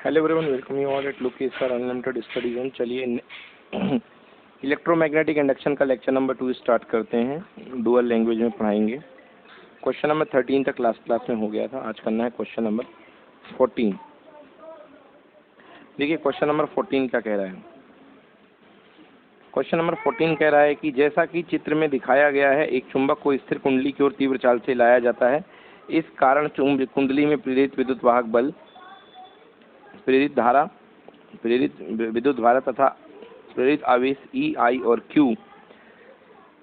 Hello everyone, welcome you all at लुकी sir unlimited study zone. चलिए electromagnetic induction का lecture number 2 start करते हैं। डुअल लैंग्वेज में पढ़ाएंगे। क्वेश्चन नंबर 13 तक क्लास में हो गया था। आज करना है क्वेश्चन नंबर 14। देखिए क्वेश्चन नंबर 14 क्या कह रहा है। क्वेश्चन नंबर 14 कह रहा है कि जैसा कि चित्र में दिखाया गया है, एक चुंबक को स्थिर कुंडली की ओर तीव्र चाल से लाया जाता है। इस कारण कुंडली में प्रेरित विद्युत वाहक बल, प्रेरित विद्युत धारा तथा प्रेरित आवेश ई, आई और क्यू,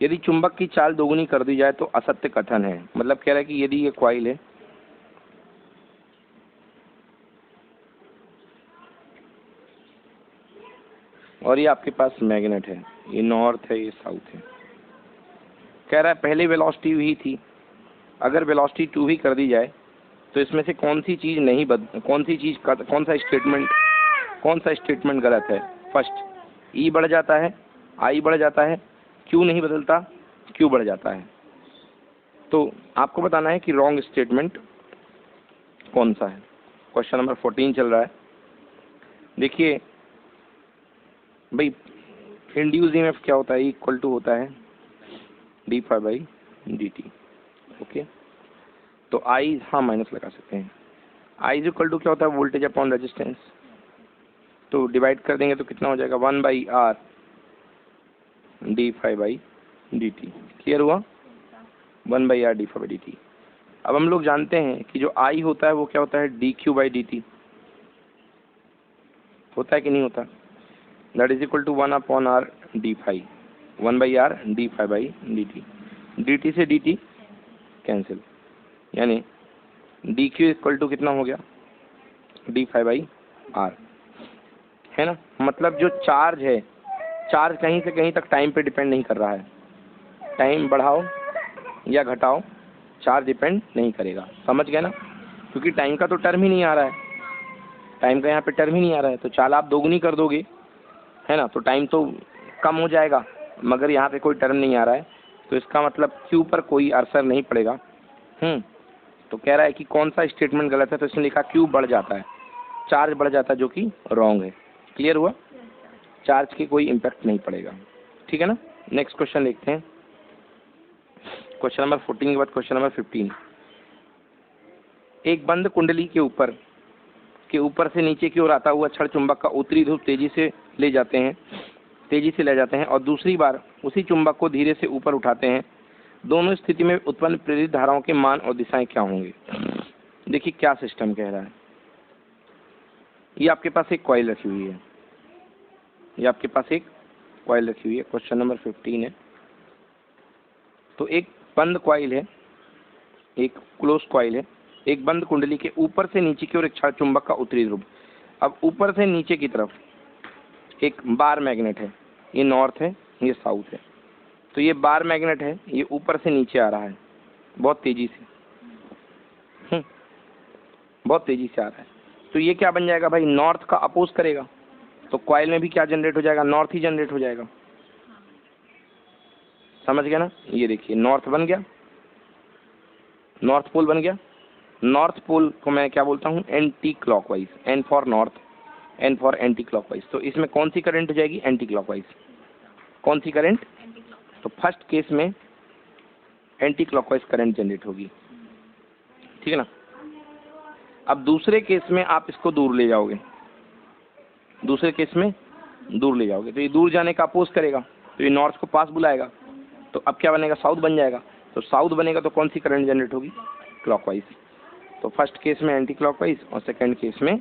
यदि चुंबक की चाल दोगुनी कर दी जाए तो असत्य कथन है। मतलब कह रहा है कि यदि ये कॉइल है और ये आपके पास मैग्नेट है, ये नॉर्थ है, ये साउथ है। कह रहा है पहले वेलोसिटी v थी, अगर वेलोसिटी 2 ही कर दी जाए तो इसमें से कौन सा स्टेटमेंट गलत है। फर्स्ट, ई बढ़ जाता है, आई बढ़ जाता है, क्यू नहीं बदलता, क्यू बढ़ जाता है। तो आपको बताना है कि रॉन्ग स्टेटमेंट कौन सा है। क्वेश्चन नंबर 14 चल रहा है। देखिए भाई, इंड्यूस ईएमएफ क्या होता है, इक्वल टू होता है d∅dt। ओके, तो आई, हाँ माइनस लगा सकते हैं। आई इज इक्वल टू क्या होता है, वोल्टेज अपॉन रेजिस्टेंस। तो डिवाइड कर देंगे तो कितना हो जाएगा, 1/r d∅dt। क्लियर हुआ, 1/r d∅dt। अब हम लोग जानते हैं कि जो I होता है वो क्या होता है, dq/dt होता है कि नहीं होता। That is equal to 1/r d∅, 1/r d∅/dt। dt से dt कैंसिल, यानी dq इक्वल टू कितना हो गया, d∅/r, है ना। मतलब जो चार्ज है, चार्ज कहीं से कहीं तक टाइम पे डिपेंड नहीं कर रहा है। टाइम बढ़ाओ या घटाओ, चार्ज डिपेंड नहीं करेगा। समझ गए ना, क्योंकि टाइम का तो टर्म ही नहीं आ रहा है, टाइम का यहाँ पे टर्म ही नहीं आ रहा है। तो चाल आप दोगुनी कर दोगे, है ना, तो टाइम तो कम हो जाएगा, मगर यहाँ पे कोई टर्म नहीं आ रहा है, तो इसका मतलब क्यू पर कोई असर नहीं पड़ेगा। तो कह रहा है कि कौन सा स्टेटमेंट गलत है, तो इसने लिखा क्यू बढ़ जाता है, चार्ज बढ़ जाता है, जो कि रॉन्ग है। क्लियर हुआ, चार्ज की कोई इम्पैक्ट नहीं पड़ेगा। ठीक है ना। नेक्स्ट क्वेश्चन देखते हैं। क्वेश्चन नंबर 14 के बाद क्वेश्चन नंबर 15। एक बंद कुंडली के ऊपर से नीचे की ओर आता हुआ क्षण चुंबक का उत्तरी ध्रुव तेजी से ले जाते हैं और दूसरी बार उसी चुंबक को धीरे से ऊपर उठाते हैं। दोनों स्थिति में उत्पन्न प्रेरित धाराओं के मान और दिशाएं क्या होंगे। देखिए क्या सिस्टम कह रहा है। ये आपके पास एक कॉइल रखी हुई है, क्वेश्चन नंबर 15 है। तो एक बंद कॉइल है, एक क्लोज कॉइल है, एक बंद कुंडली के ऊपर से नीचे की ओर एक क्षण चुंबक का उत्तरी ध्रुव। अब ऊपर से नीचे की तरफ एक बार मैग्नेट है, ये नॉर्थ है, ये साउथ है। तो ये बार मैग्नेट है, ये ऊपर से नीचे आ रहा है बहुत तेजी से, बहुत तेजी से आ रहा है। तो ये क्या बन जाएगा भाई, नॉर्थ का अपोज करेगा, तो कॉइल में भी क्या जनरेट हो जाएगा, नॉर्थ ही जनरेट हो जाएगा। समझ गया ना। ये देखिए नॉर्थ बन गया, नॉर्थ पोल बन गया। नॉर्थ पोल को मैं क्या बोलता हूँ, anti clockwise, N for north, N for anti clockwise. तो इसमें कौन सी करंट हो जाएगी, एंटी क्लॉकवाइज। कौन सी करंट, तो फर्स्ट केस में एंटी क्लॉकवाइज करंट जनरेट होगी। ठीक है ना। अब दूसरे केस में आप इसको दूर ले जाओगे, तो ये दूर जाने का अपोज करेगा, तो ये नॉर्थ को पास बुलाएगा। तो अब क्या बनेगा, साउथ बन जाएगा। तो साउथ बनेगा तो कौन सी करंट जनरेट होगी, क्लॉकवाइज। तो फर्स्ट केस में एंटी क्लॉकवाइज और सेकंड केस में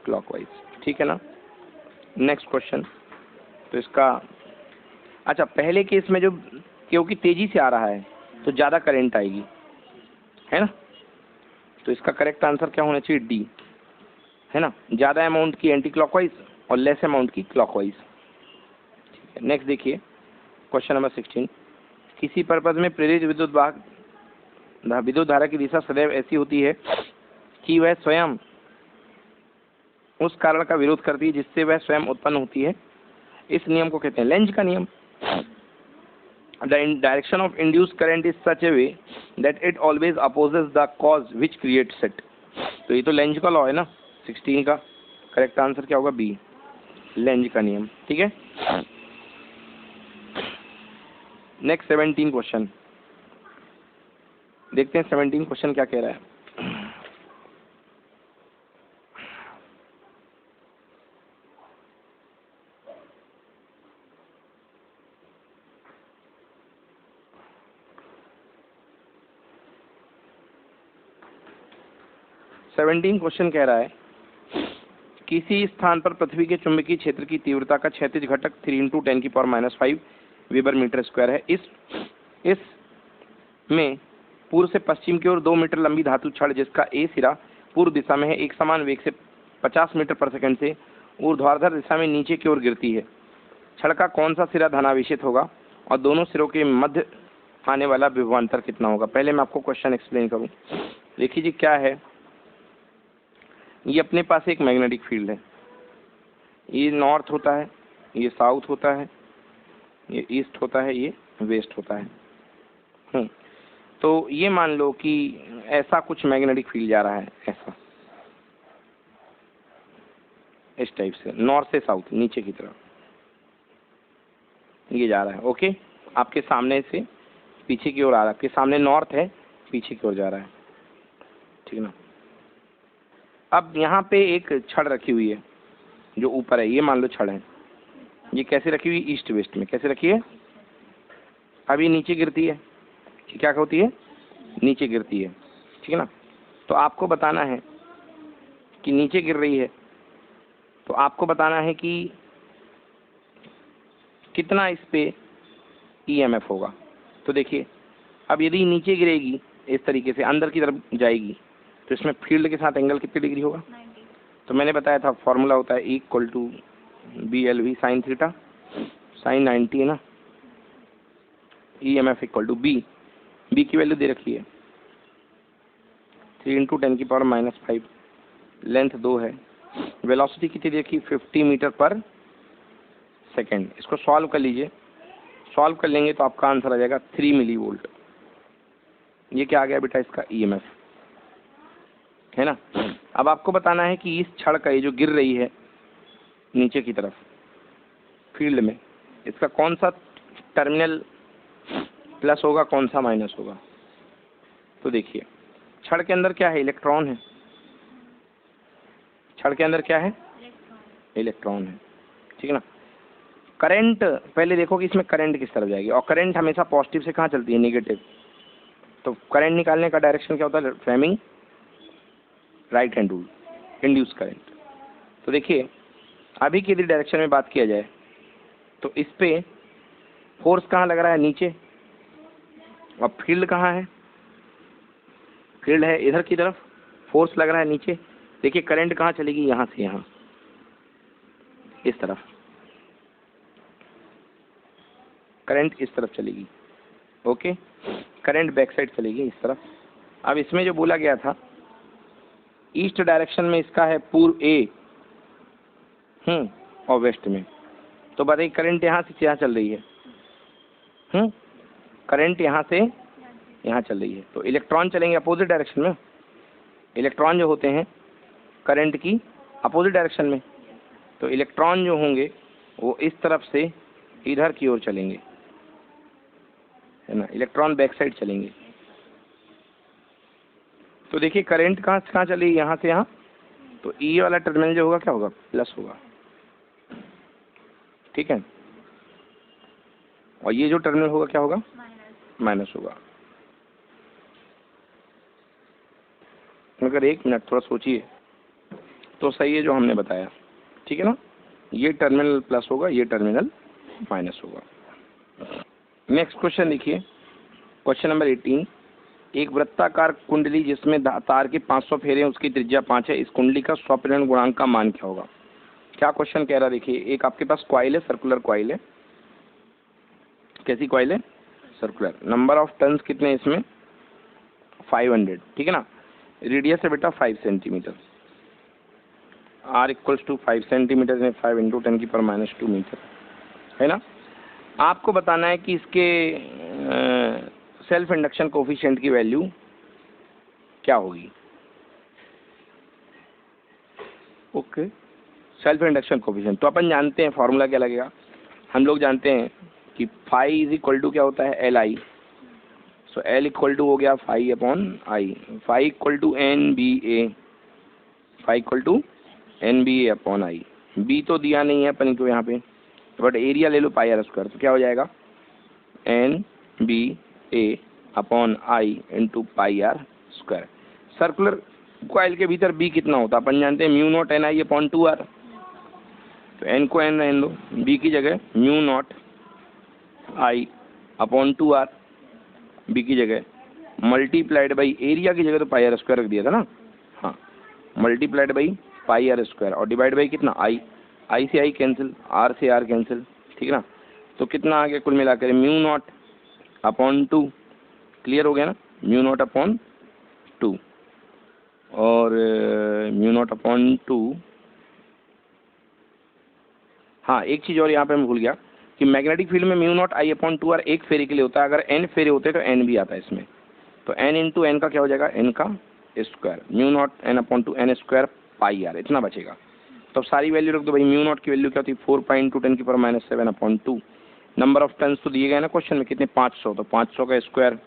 क्लॉकवाइज। ठीक है ना। Next question. तो इसका अच्छा, पहले केस में जो क्योंकि तेजी से आ रहा है तो ज़्यादा करंट आएगी, है ना। तो इसका करेक्ट आंसर क्या होना चाहिए, डी, है ना। ज़्यादा अमाउंट की एंटी क्लॉकवाइज और लेस अमाउंट की क्लॉकवाइज। ठीक है। नेक्स्ट देखिए क्वेश्चन नंबर 16। किसी परपथ में प्रेरित विद्युत धारा की दिशा सदैव ऐसी होती है कि वह स्वयं उस कारण का विरोध करती है जिससे वह स्वयं उत्पन्न होती है। इस नियम को कहते हैं लेंज का नियम। The direction of induced current is such a way that it always opposes the cause which creates it। तो ये तो लेंज का लॉ है ना 16 का। करेक्ट आंसर क्या होगा? बी, लेंज का नियम। ठीक है। नेक्स्ट 17 क्वेश्चन देखते हैं। 17 क्वेश्चन क्या कह रहा है। क्वेश्चन कह रहा है किसी स्थान पर पृथ्वी के चुंबकीय क्षेत्र की तीव्रता का क्षैतिज घटक 3 × 10⁻⁵ वेबर मीटर स्क्वायर है। इस में पूर्व से पश्चिम की ओर 2 मीटर लंबी धातु छड़ जिसका ए सिरा पूर्व दिशा में है एक समान वेग से 50 मीटर प्रति सेकंड से ऊर्ध्वाधर दिशा में नीचे की ओर गिरती है। छड़ का कौन सा सिरा धनावेशित होगा और दोनों सिरों के मध्य आने वाला विभवांतर कितना होगा? पहले मैं आपको क्वेश्चन एक्सप्लेन करूं। देखिए जी क्या है, ये अपने पास एक मैग्नेटिक फील्ड है। ये नॉर्थ होता है, ये साउथ होता है, ये ईस्ट होता है, ये वेस्ट होता है। तो ये मान लो कि ऐसा कुछ मैग्नेटिक फील्ड जा रहा है, ऐसा इस टाइप से नॉर्थ से साउथ नीचे की तरफ ये जा रहा है। ओके, आपके सामने से पीछे की ओर आ रहा है। आपके सामने नॉर्थ है, पीछे की ओर जा रहा है। ठीक ना। अब यहाँ पे एक छड़ रखी हुई है जो ऊपर है, ये मान लो छड़ है। ये कैसे रखी हुई? ईस्ट वेस्ट में। कैसे रखी है? अभी नीचे गिरती है। क्या होती है? नीचे गिरती है। ठीक है ना। तो आपको बताना है कि नीचे गिर रही है, तो आपको बताना है कि कितना इस पे ईएमएफ होगा। तो देखिए, अब यदि नीचे गिरेगी इस तरीके से अंदर की तरफ जाएगी तो इसमें फील्ड के साथ एंगल कितने डिग्री होगा? 90। तो मैंने बताया था फॉर्मूला होता है E=BLV sin थीटा, sin 90 है ना। EMF बी की वैल्यू दे रखी है 3 × 10⁻⁵, लेंथ 2 है, वेलोसिटी कितनी दे रखी? 50 मीटर पर सेकेंड। इसको सॉल्व कर लीजिए। सॉल्व कर लेंगे तो आपका आंसर आ जाएगा 3 मिलीवोल्ट। ये क्या आ गया बेटा? इसका EMF है ना। अब आपको बताना है कि इस छड़ का ये जो गिर रही है नीचे की तरफ फील्ड में, इसका कौन सा टर्मिनल प्लस होगा, कौन सा माइनस होगा? तो देखिए, छड़ के अंदर क्या है? इलेक्ट्रॉन है। छड़ के अंदर क्या है? इलेक्ट्रॉन है। ठीक है ना। करंट पहले देखो कि इसमें करंट किस तरफ जाएगी, और करंट हमेशा पॉजिटिव से कहाँ चलती है? नेगेटिव। तो करंट निकालने का डायरेक्शन क्या होता है? Fleming right hand rule, induce current. तो देखिए, अभी की यदि डायरेक्शन में बात किया जाए तो इस पे फोर्स कहाँ लग रहा है? नीचे। और फील्ड कहाँ है? फील्ड है इधर की तरफ, फोर्स लग रहा है नीचे। देखिए करंट कहाँ चलेगी? यहाँ से यहाँ इस तरफ करंट इस तरफ चलेगी। ओके, करंट बैक साइड चलेगी इस तरफ। अब इसमें जो बोला गया था ईस्ट डायरेक्शन में इसका है पूर्व ए और वेस्ट में। तो बताइए करंट यहाँ से यहाँ चल रही है। करंट यहाँ से यहाँ चल रही है, तो इलेक्ट्रॉन चलेंगे अपोजिट डायरेक्शन में। इलेक्ट्रॉन जो होते हैं करंट की अपोजिट डायरेक्शन में, तो इलेक्ट्रॉन जो होंगे वो इस तरफ से इधर की ओर चलेंगे, है ना। इलेक्ट्रॉन बैक साइड चलेंगे। तो देखिए करंट कहाँ से कहाँ चलेगी? यहाँ से यहाँ। तो ई वाला टर्मिनल जो होगा क्या होगा? प्लस होगा। ठीक है। और ये जो टर्मिनल होगा क्या होगा? माइनस होगा। मगर एक मिनट थोड़ा सोचिए तो सही है जो हमने बताया। ठीक है ना। ये टर्मिनल प्लस होगा, ये टर्मिनल माइनस होगा। नेक्स्ट क्वेश्चन देखिए, क्वेश्चन नंबर 18। एक वृत्ताकार कुंडली जिसमें तार के 500 फेरे हैं, उसकी त्रिज्या 5 है। इस कुंडली का स्वपरिणन गुणांक का मान क्या होगा? क्या क्वेश्चन कह रहा है? देखिए, एक आपके पास कॉइल है, सर्कुलर कॉइल है। कैसी कॉइल है? सर्कुलर। नंबर ऑफ टर्न्स कितने इसमें? 500। ठीक है ना। रेडियस है बेटा 5 सेंटीमीटर। R = 5 सेंटीमीटर में 5 × 10⁻² मीटर, है ना। आपको बताना है कि इसके सेल्फ इंडक्शन कोफिशिएंट की वैल्यू क्या होगी। Okay, self induction coefficient. तो अपन जानते हैं फॉर्मूला क्या लगेगा, हम लोग जानते हैं कि फाई इज इक्वल टू क्या होता है L I. So L equal to हो गया phi upon I, phi equal to N B A, phi equal to N B A upon I. B तो दिया नहीं है अपन को यहाँ पे, बट एरिया ले लो पाई आर स्क्वायर, तो क्या हो जाएगा N B A upon I into pi R square. Circular coil के भीतर बी कितना होता है अपन जानते हैं mu naught N I upon two R. तो एन को एन रहने दो, बी की जगह mu naught I upon two R, B की जगह मल्टीप्लाइड बाई एरिया की जगह तो पाई आर स्क्वायर रख दिया था ना, हाँ multiplied by pi R square और डिवाइड बाई कितना आई, आई से आई कैंसिल, आर से आर कैंसिल, ठीक है ना। तो कितना आ गया कुल मिलाकर mu naught upon two, clear हो गया ना, म्यू नॉट अपॉन टू और म्यू नॉट अपॉन टू। हाँ एक चीज़ और यहाँ पे मैं भूल गया कि मैग्नेटिक फील्ड में mu naught I upon two R एक फेरे के लिए होता है, अगर एन फेरे होते तो एन भी आता है इसमें, तो एन इंटू एन का क्या हो जाएगा एन का square, mu naught N upon two N square pi R, इतना बचेगा। तो सारी वैल्यू रख दो भाई, म्यू नॉट की वैल्यू क्या होती है 4 पाई इंटू 10 की power minus 7 upon 2। Number of turns तो दिए गए ना क्वेश्चन में कितने 500, तो 500 का स्क्वायर,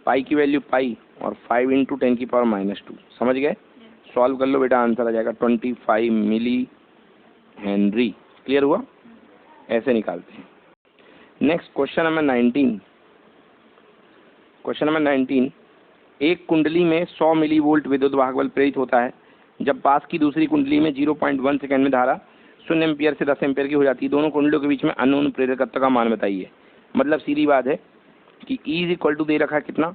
पाई की वैल्यू पाई और 5 इंटू 10 की पावर माइनस 2, समझ गए। सॉल्व कर लो बेटा, आंसर आ जाएगा 25 मिली हेनरी। क्लियर हुआ, ऐसे निकालते हैं। Next question number 19। Question number 19, एक कुंडली में 100 मिली वोल्ट विद्युत वाहक बल प्रेरित होता है जब पास की दूसरी कुंडली में 0.1 सेकंड में धारा 0 एम्पियर से 10 एम्पियर की हो जाती है। दोनों कुंडलियों के बीच में अननोन प्रेरकत्व का मान बताइए। मतलब सीधी बात है कि E इज इक्वल टू दे रखा है कितना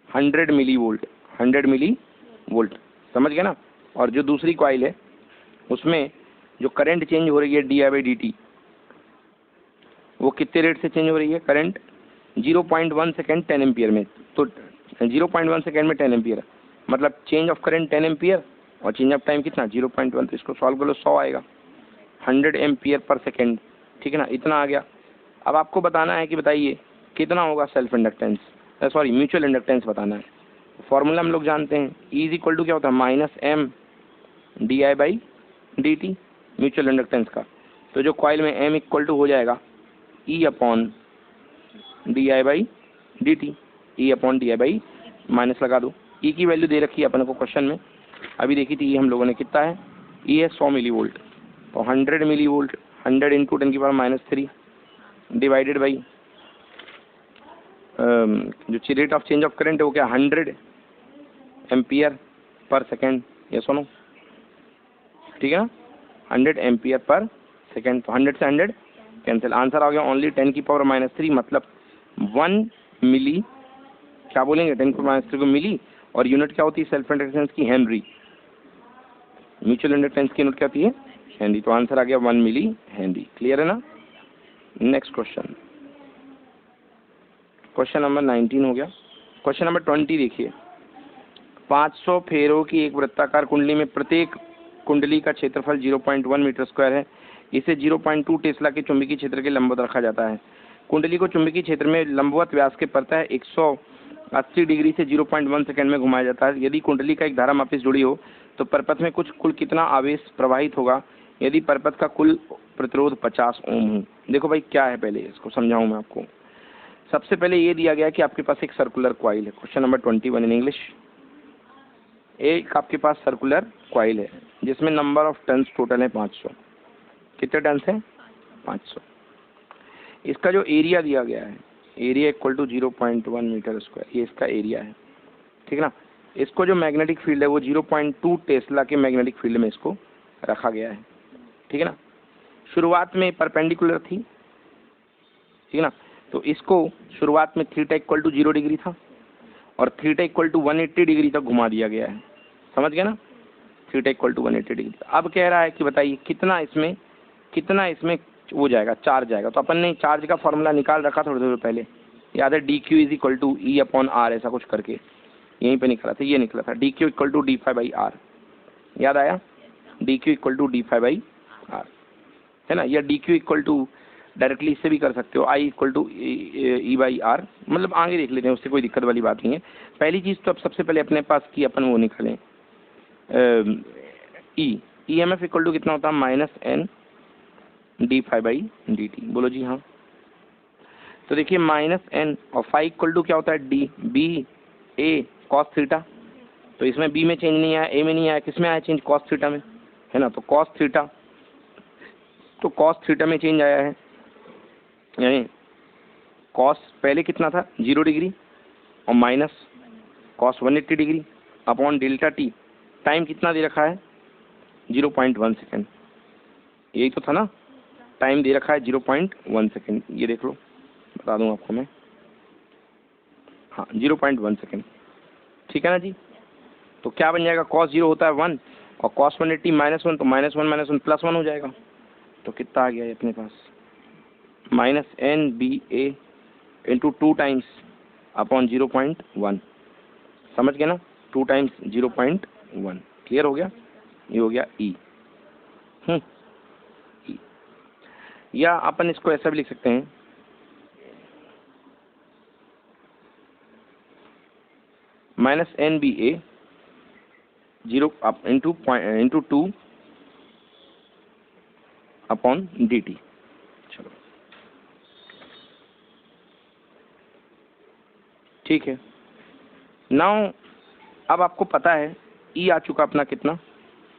100 मिली वोल्ट, 100 मिली वोल्ट, समझ गए ना। और जो दूसरी कॉइल है उसमें जो करंट चेंज हो रही है D I by D T, वो कितने रेट से चेंज हो रही है करंट 0.1 सेकेंड 10 एम्पियर में। तो 0.1 सेकेंड में 10 एम्पियर, मतलब चेंज ऑफ करंट 10 एम्पियर और चेंज ऑफ टाइम कितना 0.1। तो इसको सॉल्व कर लो 100 आएगा, 100 एम्पियर पर सेकेंड, ठीक है ना, इतना आ गया। अब आपको बताना है कि बताइए कितना होगा self inductance, sorry mutual inductance बताना है। फॉर्मूला हम लोग जानते हैं E इज इक्वल टू क्या होता है minus M D I by D T mutual inductance का। तो जो कॉइल में M इक्वल टू हो जाएगा E upon D I by D T, E upon D I by minus लगा दो। E की वैल्यू दे रखी है अपन को क्वेश्चन में, अभी देखी थी हम लोगों ने कितना है, E है 100 मिली वोल्ट, तो 100 मिली वोल्ट 100 इंटू 10 की पावर माइनस 3 डिवाइडेड बाई जो rate of change of current है वो क्या 100 एम्पियर पर सेकेंड, ये सुनो ठीक है ना, 100 एम्पियर पर सेकेंड। तो 100 से 100 कैंसिल, आंसर आ गया ओनली 10 की पावर माइनस 3, मतलब 1 मिली, क्या बोलेंगे 10 की पावर माइनस 3 को मिली, और यूनिट क्या होती है सेल्फ इंडक्टेंस की हेनरी, म्यूचुअल इंडक्टेंस की यूनिट क्या होती है हेनरी। तो आंसर आ गया 1 मिली हेनरी। क्लियर है ना। नेक्स्ट क्वेश्चन, क्वेश्चन नंबर 19 हो गया। क्वेश्चन नंबर 20 देखिए, 500 फेरों की एक वृत्ताकार कुंडली में प्रत्येक कुंडली का क्षेत्रफल 0.1 मीटर स्क्वायर है। इसे 0.2 टेस्ला के चुंबकीय क्षेत्र के लंबवत रखा जाता है। कुंडली को चुंबकीय क्षेत्र में लंबवत व्यास के प्रतः 180 डिग्री से 0.1 सेकंड में घुमाया जाता है। यदि कुंडली का एक धारा मापी जुड़ी हो तो परपथ में कुल कितना आवेश प्रवाहित होगा यदि परपथ का कुल प्रतिरोध 50 ओम हो। देखो भाई क्या है, पहले इसको समझाऊं मैं आपको। सबसे पहले ये दिया गया कि आपके पास एक सर्कुलर कॉइल है, क्वेश्चन नंबर 21 इन इंग्लिश। एक आपके पास सर्कुलर कॉइल है जिसमें नंबर ऑफ टर्न्स टोटल है 500। कितने टर्न्स हैं 500। इसका जो एरिया दिया गया है, area equal to 0.1 metre square, ये इसका एरिया है, ठीक है ना। इसको जो मैग्नेटिक फील्ड है वो 0.2 टेस्ला के मैग्नेटिक फील्ड में इसको रखा गया है, ठीक है ना। शुरुआत में परपेंडिकुलर थी, ठीक है ना, तो इसको शुरुआत में थीटा इक्वल टू 0 डिग्री था और थीटा इक्वल टू 180 डिग्री तक घुमा दिया गया है, समझ गया ना, थीटा इक्वल टू 180 डिग्री। अब कह रहा है कि बताइए कितना इसमें वो जाएगा, चार्ज जाएगा। तो अपन ने चार्ज का फॉर्मूला निकाल रखा थोड़ी देर पहले, याद है D Q is equal to E upon R, ऐसा कुछ करके यहीं पे निकला था, ये निकला था D Q equal to D phi by R, याद आया, D Q equal to D phi by R है ना। या D Q equal to directly इससे भी कर सकते हो, I equal to E by R, मतलब आगे देख लेते हैं, उससे कोई दिक्कत वाली बात नहीं है। पहली चीज़ तो अब सबसे पहले अपने पास की अपन वो निकालें E M F equal to कितना होता है minus N D phi by D T. बोलो जी हाँ। तो देखिए माइनस एन और फाइव इक्वल टू क्या होता है D B A cos theta. तो इसमें बी में चेंज नहीं आया, ए में नहीं आया, किस में आया चेंज कॉस थीटा में, है ना। तो कॉस थीटा, तो कॉस थीटा में चेंज आया है, यानी कॉस पहले कितना था 0 डिग्री और minus cos 180 degree upon delta T. Time कितना दे रखा है 0.1 सेकेंड, यही तो था ना, टाइम दे रखा है 0.1 सेकेंड। ये देख लो, बता दूं आपको मैं, हाँ 0.1 सेकेंड, ठीक है ना जी। तो क्या बन जाएगा, कॉस 0 होता है 1 और कॉस 180 -1, तो -1 प्लस 1 हो जाएगा। तो कितना आ गया ये अपने पास, माइनस एन बी ए इंटू 2 टाइम्स अपॉन 0.1। समझ गए ना, 2 टाइम्स 0.1। क्लियर हो गया, ये हो गया ई। या अपन इसको ऐसा भी लिख सकते हैं, माइनस एन बी ए 0 इंटू 2 अपॉन डी टी। चलो ठीक है। नाउ अब आपको पता है ई आ चुका अपना कितना,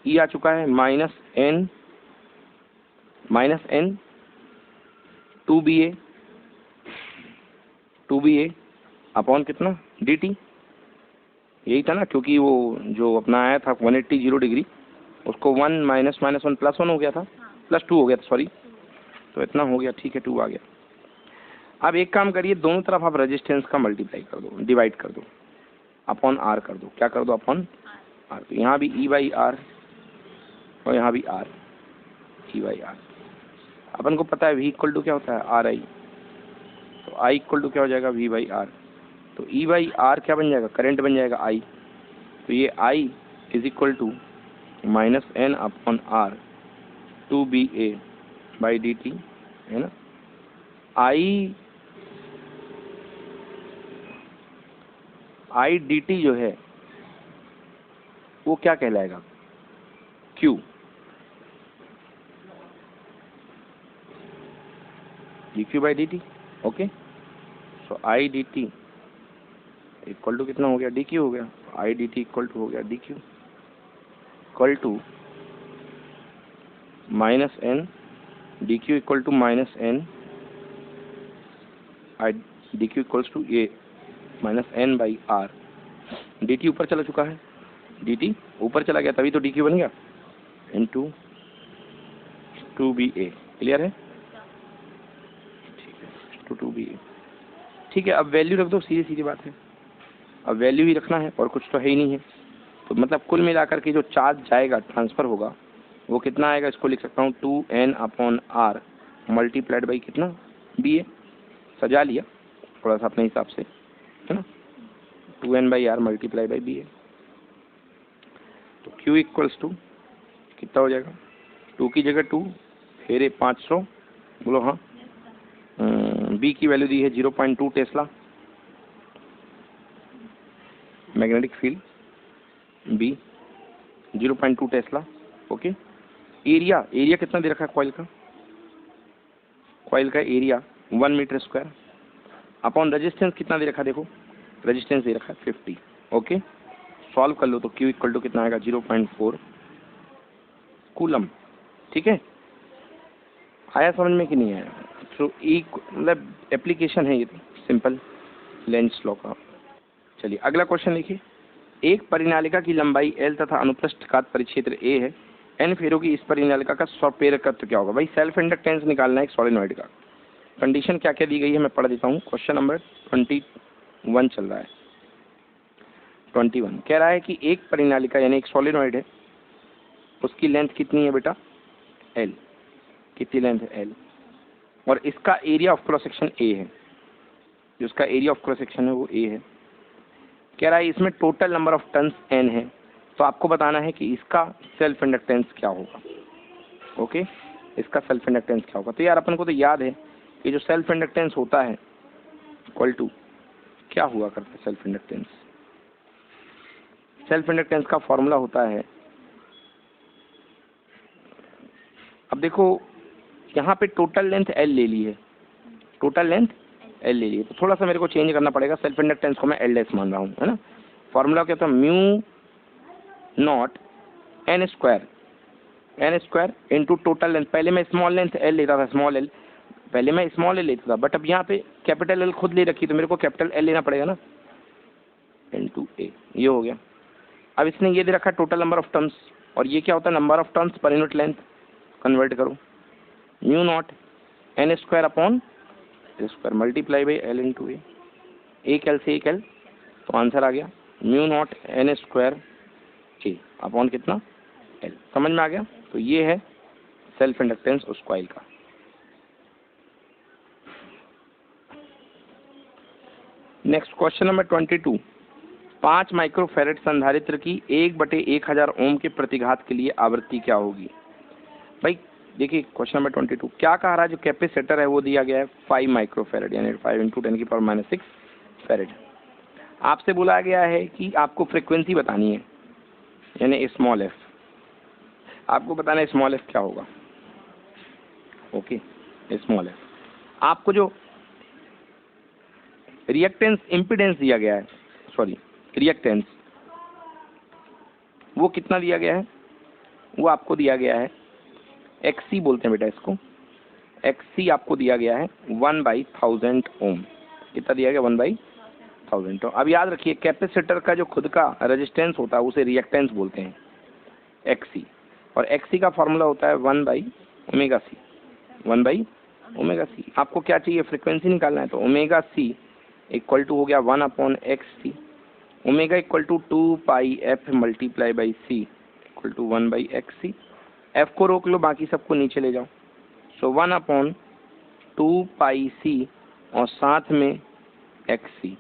ई आ चुका है minus N 2 B A upon कितना डी टी। यही था ना, क्योंकि वो जो अपना आया था 180 0 डिग्री, उसको 1 -1 प्लस 1 हो गया था, प्लस 2 हो गया था सॉरी, तो इतना हो गया, ठीक है 2 आ गया। अब एक काम करिए, दोनों तरफ आप रेजिस्टेंस का मल्टीप्लाई कर दो, डिवाइड कर दो, अपॉन आर कर दो। क्या कर दो, अपॉन आर। तो यहाँ भी ई बाई आर और यहाँ भी आर, ई बाई आर। अपन को पता है वी इक्वल टू क्या होता है आर आई, तो आई इक्वल टू क्या हो जाएगा वी बाई आर। तो ई बाई आर क्या बन जाएगा, करंट बन जाएगा आई। तो ये I is equal to minus N upon R 2 B A by D T, है ना। आई डी टी जो है वो क्या कहलाएगा, Q, D Q by D T. Okay, so I D T equal to कितना हो गया, डी क्यू हो गया। I D T equal to हो गया D Q equal to minus N D Q equal to minus N I D Q equals to A minus N by R. D T ऊपर चला चुका है, D T ऊपर चला गया, तभी तो डी क्यू बन गया, इंटू 2 बी ए। क्लियर है, ठीक है, टू 2 बी ए। ठीक है, अब वैल्यू रख दो, सीधी सीधी बात है, अब वैल्यू ही रखना है और कुछ तो है ही नहीं है। तो मतलब कुल मिलाकर के जो चार्ज जाएगा, ट्रांसफ़र होगा, वो कितना आएगा, इसको लिख सकता हूँ 2n upon R multiplied by कितना बी ए। सजा लिया थोड़ा सा अपने हिसाब से, है ना, 2n by R multiply by B A. तो q इक्वल्स टू कितना हो जाएगा, 2 की जगह 2 फिर 500, बोलो हाँ। बी की वैल्यू दी है 0.2 tesla, magnetic field B 0.2 tesla. Okay, area कितना दे रखा है कॉइल का area 1 metre square upon resistance कितना दे रखा है, देखो रेजिस्टेंस दे रखा है 50। ओके, सॉल्व कर लो तो Q इक्वल टू कितना आएगा 0.4 कूलम। ठीक है, आया समझ में कि नहीं आया। तो एक मतलब एप्लीकेशन है ये, तो सिंपल लेंस लॉ का। चलिए अगला क्वेश्चन देखिए, एक परिनालिका की लंबाई L तथा अनुप्रस्थ काट परिक्षेत्र A है, N फेरों की इस परिनालिका का स्वप्रेरकत्व क्या होगा। भाई सेल्फ इंडक्टेंस निकालना है एक सॉलिनॉइड का। कंडीशन क्या क्या दी गई है मैं पढ़ देता हूँ। क्वेश्चन नंबर 21 चल रहा है। 21 कह रहा है कि एक परिनालिका यानी एक सॉलिनॉइड है, उसकी लेंथ कितनी है बेटा L, कितनी लेंथ है L, और इसका area of cross section A है, जो उसका एरिया ऑफ क्रॉस सेक्शन है वो A है। कह रहा है इसमें total number of turns N है, तो आपको बताना है कि इसका सेल्फ इंडक्टेंस क्या होगा। ओके, इसका सेल्फ इंडक्टेंस क्या होगा। तो यार अपन को तो याद है कि जो सेल्फ इंडक्टेंस होता है इक्वल टू क्या हुआ करता है, सेल्फ इंडक्टेंस का फॉर्मूला होता है देखो यहाँ पे टोटल लेंथ एल ले ली है, टोटल लेंथ एल ले ली है, तो थोड़ा सा मेरे को चेंज करना पड़ेगा। सेल्फ इंडक्टेंस को मैं एल डैश मान रहा हूँ, है ना। फॉर्मूला क्या था, mu naught N square into total length. पहले मैं स्मॉल लेंथ एल लेता था, स्मॉल एल, पहले मैं स्मॉल एल लेता था, बट अब यहाँ पे कैपिटल एल खुद ले रखी, तो मेरे को कैपिटल एल लेना पड़ेगा ना, इंटू ए, ये हो गया। अब इसने ये दे रखा है टोटल नंबर ऑफ टर्म्स, और ये क्या होता है, number of terms per unit length. Convert करो, mu naught N square upon square multiply by L into A, एक एल से एक एल, तो आंसर आ गया mu naught N square A upon कितना, एल। समझ में आ गया। तो ये है सेल्फ इंडक्टेंस उस कॉइल का। नेक्स्ट क्वेश्चन नंबर 22, 5 माइक्रोफैरड संधारित्र की 1/1000 ओम के प्रतिघात के लिए आवृत्ति क्या होगी। भाई देखिए क्वेश्चन नंबर 22 क्या कह रहा है, जो कैपेसिटर है वो दिया गया है 5 माइक्रोफैरड यानी 5 × 10⁻⁶ फैरड। आपसे बोला गया है कि आपको फ्रीक्वेंसी बतानी है, यानी स्मॉल एफ, आपको बताना है स्मॉल एफ क्या होगा। Okay, small F. आपको जो रिएक्टेंस इम्पीडेंस दिया गया है, सॉरी रिएक्टेंस, वो कितना दिया गया है, वो आपको दिया गया है XC बोलते हैं बेटा इसको, XC आपको दिया गया है 1/1000 ओम। कितना दिया गया, 1/1000। अब याद रखिए कैपेसिटर का जो खुद का रेजिस्टेंस होता है उसे रिएक्टेंस बोलते हैं XC, और XC का फॉर्मूला होता है 1/ωc, 1/ωc। आपको क्या चाहिए, फ्रिक्वेंसी निकालना है, तो ωc इक्वल टू हो गया 1/XC, omega equal to 2πf multiply by C equal to 1/XC। F को रोक लो, बाकी सबको नीचे ले जाओ, सो 1/2πC और साथ में XC,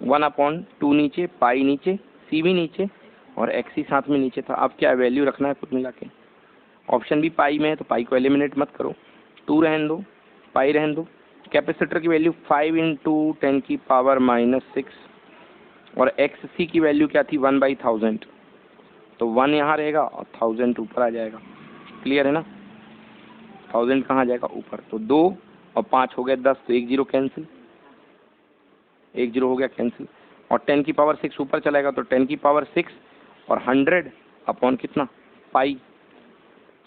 1/2 नीचे, पाई नीचे, C भी नीचे और XC साथ में नीचे था। अब क्या वैल्यू रखना है कुछ मिला के, ऑप्शन भी पाई में है तो पाई को एलिमिनेट मत करो, 2 रहने दो, पाई रहने दो। कैपेसिटर की वैल्यू 5 × 10⁻⁶ और XC की वैल्यू क्या थी 1/1000, तो 1 यहाँ रहेगा और 1000 ऊपर आ जाएगा। क्लियर है ना, 1000 कहाँ जाएगा ऊपर, तो 2 और 5 हो गए 10, तो 1 0 कैंसिल, 1 0 हो गया कैंसिल, और 10⁻⁶ ऊपर चलाएगा तो 10⁻⁶ और 100 अपॉन कितना, पाई,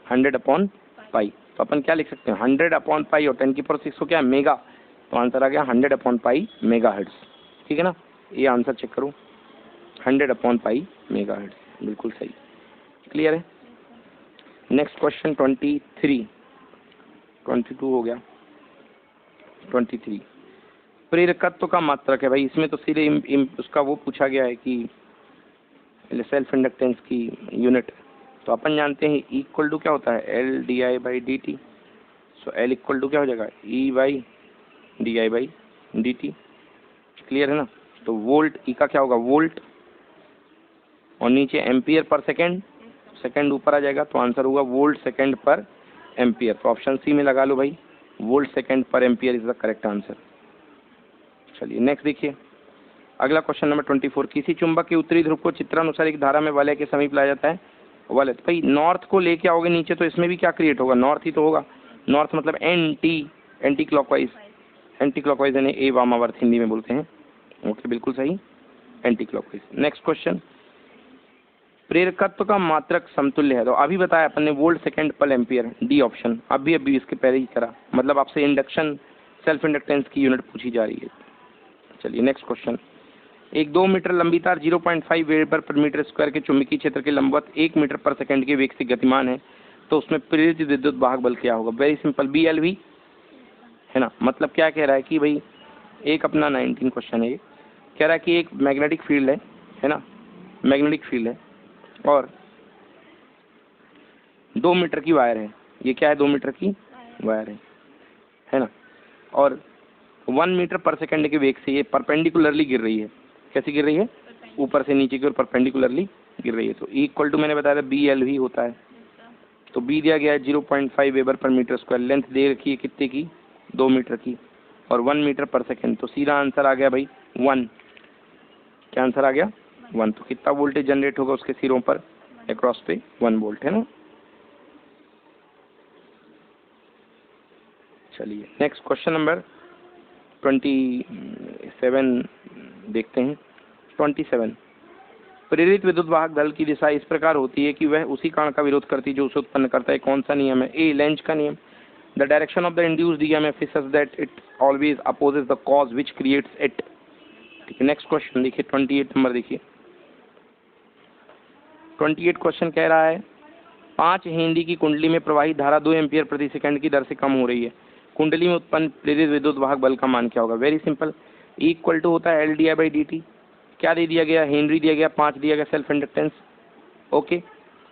100 अपॉन पाई। तो अपन क्या लिख सकते हैं, 100 अपॉन पाई और 10⁻⁶ को क्या है मेगा, तो आंसर आ गया 100 अपॉन पाई मेगा हर्ट्ज। ठीक है ना, ये आंसर चेक करो, 100 अपॉन पाई मेगा हर्ट्ज, बिल्कुल सही। क्लियर है। नेक्स्ट क्वेश्चन 23, 22 हो गया, 23 प्रेरकत्व का मात्रक है। भाई इसमें तो सीधे उसका वो पूछा गया है कि सेल्फ इंडक्टेंस की यूनिट, तो अपन जानते हैं इक्वल टू क्या होता है, LdI/dt। So L equal to क्या हो जाएगा, E/dI/dt। क्लियर है ना, तो वोल्ट, ई का क्या होगा वोल्ट, और नीचे एम्पियर पर सेकेंड, सेकेंड ऊपर आ जाएगा तो आंसर होगा वोल्ट सेकेंड पर एम्पियर। तो ऑप्शन सी में लगा लो भाई, वोल्ट सेकेंड पर ampere is the correct answer. चलिए नेक्स्ट देखिए, अगला क्वेश्चन नंबर 24, किसी चुंबक के उत्तरी ध्रुव को चित्रानुसार एक धारा में वलय के समीप लाया जाता है। वलय, तो भाई नॉर्थ को लेके आओगे नीचे तो इसमें भी क्या क्रिएट होगा, नॉर्थ ही तो होगा। नॉर्थ मतलब एंटी क्लॉकवाइज, एंटी क्लॉकवाइज यानी ए वामावर्त हिंदी में बोलते हैं। ओके बिल्कुल सही, एंटी क्लॉकवाइज। नेक्स्ट क्वेश्चन, प्रेरकत्व का मात्रक समतुल्य है, तो अभी बताया अपन ने वोल्ट सेकेंड पर एम्पियर, डी ऑप्शन। अभी इसके पहले ही करा, मतलब आपसे इंडक्शन सेल्फ इंडक्टेंस की यूनिट पूछी जा रही है। चलिए नेक्स्ट क्वेश्चन, एक 2 मीटर लंबी तार 0.5 वेबर पर मीटर स्क्वायर के चुंबकीय क्षेत्र के लंबवत 1 मीटर पर सेकंड के वेग से गतिमान है, तो उसमें प्रेरित विद्युत वाहक बल क्या होगा। वेरी सिंपल, BLV है ना। मतलब क्या कह रहा है कि भाई एक अपना 19 क्वेश्चन है, ये कह रहा है कि एक मैग्नेटिक फील्ड है ना, मैग्नेटिक फील्ड है और 2 मीटर की वायर है। ये क्या है, 2 मीटर की वायर है ना, और 1 मीटर पर सेकंड के वेग से ये परपेंडिकुलरली गिर रही है। कैसी गिर रही है, ऊपर से नीचे की ओर परपेंडिकुलरली गिर रही है। तो इक्वल टू मैंने बताया था BLV होता है, तो B दिया गया है 0.5 weber per metre square, length दे रखी है कितने की, 2 मीटर की, और 1 मीटर पर सेकंड, तो सीधा आंसर आ गया भाई 1। क्या आंसर आ गया 1। तो कितना वोल्टेज जनरेट होगा उसके सिरों पर, अक्रॉस पे 1 वोल्ट है ना। चलिए नेक्स्ट क्वेश्चन नंबर 27 देखते हैं। 27, प्रेरित विद्युत वाहक दल की दिशा इस प्रकार होती है कि वह उसी कण का विरोध करती है जो उसे उत्पन्न करता है। कौन सा नियम है? ए, लेंज का नियम। The direction of the induced EMF is such that it always opposes the cause which creates it. ठीक है, नेक्स्ट क्वेश्चन देखिए 28 नंबर देखिए। 28 क्वेश्चन कह रहा है 5 हेनरी की कुंडली में प्रवाहित धारा 2 एम्पियर प्रति सेकंड की दर से कम हो रही है। कुंडली में उत्पन्न प्रेरित विद्युत वाहक बल का मान क्या होगा? वेरी सिंपल, इक्वल टू होता है L D I by D T. क्या दे दिया गया? हेनरी दिया गया, 5 दिया गया सेल्फ इंडक्टेंस। ओके,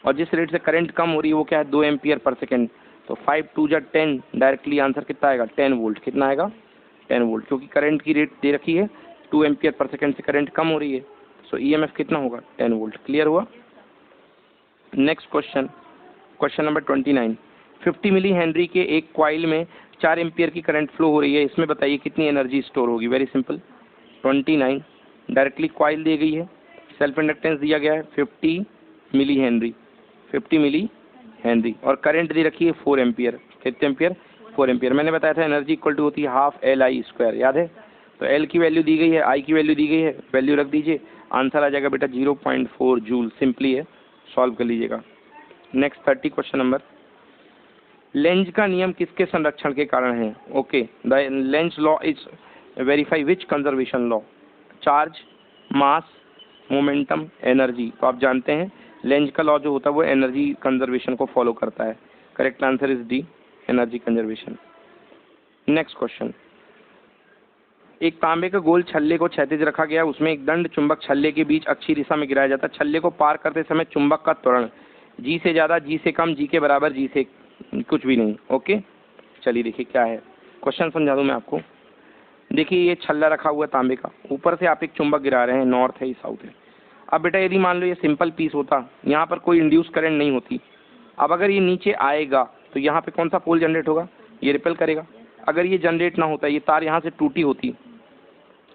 और जिस रेट से करंट कम हो रही है वो क्या है? 2 एम्पियर पर सेकंड। तो 5 2 जा 10, डायरेक्टली आंसर कितना आएगा? 10 वोल्ट। कितना आएगा? 10 वोल्ट, क्योंकि करंट की रेट दे रखी है 2 एम्पियर पर सेकंड से करंट कम हो रही है। सो ईएमएफ कितना होगा? 10 वोल्ट। क्लियर हुआ? Next question, question number 29, 50 milli henry के एक क्वाइल में 4 एम्पियर की करंट फ्लो हो रही है। इसमें बताइए कितनी एनर्जी स्टोर होगी? वेरी सिंपल, 29 डायरेक्टली क्वाइल दी गई है, सेल्फ इंडक्टेंस दिया गया है 50 मिली हेनरी, 50 मिली हेनरी, और करंट दी रखी है 4 एम्पियर। कितने एम्पियर? 4 एम्पियर। मैंने बताया था एनर्जी इक्वल टू होती है हाफ एल आई स्क्वायर, याद है? तो एल की वैल्यू दी गई है, आई की वैल्यू दी गई है, वैल्यू रख दीजिए, आंसर आ जाएगा बेटा 0.4 जूल। सिंपली है, सॉल्व कर लीजिएगा। नेक्स्ट 30 क्वेश्चन नंबर, लेंज का नियम किसके संरक्षण के कारण है? Okay, the Lenz law is verify which conservation law? Charge, mass, momentum, energy. तो आप जानते हैं लेंज का लॉ जो होता है वो एनर्जी कंजर्वेशन को फॉलो करता है। Correct answer is D, energy conservation. Next question, एक तांबे का गोल छल्ले को क्षैतिज रखा गया, उसमें एक दंड चुंबक छल्ले के बीच अक्षीय दिशा में गिराया जाता है। छल्ले को पार करते समय चुंबक का त्वरण जी से ज़्यादा, जी से कम, जी के बराबर, जी से कुछ भी नहीं। ओके, चलिए देखिए क्या है क्वेश्चन, समझा दूँ मैं आपको। देखिए ये छल्ला रखा हुआ है तांबे का, ऊपर से आप एक चुंबक गिरा रहे हैं, नॉर्थ है, साउथ है। अब बेटा यदि मान लो ये सिंपल पीस होता, यहाँ पर कोई इंड्यूस करंट नहीं होती। अब अगर ये नीचे आएगा तो यहाँ पे कौन सा पोल जनरेट होगा? ये रिपेल करेगा। अगर ये जनरेट ना होता, ये तार यहाँ से टूटी होती,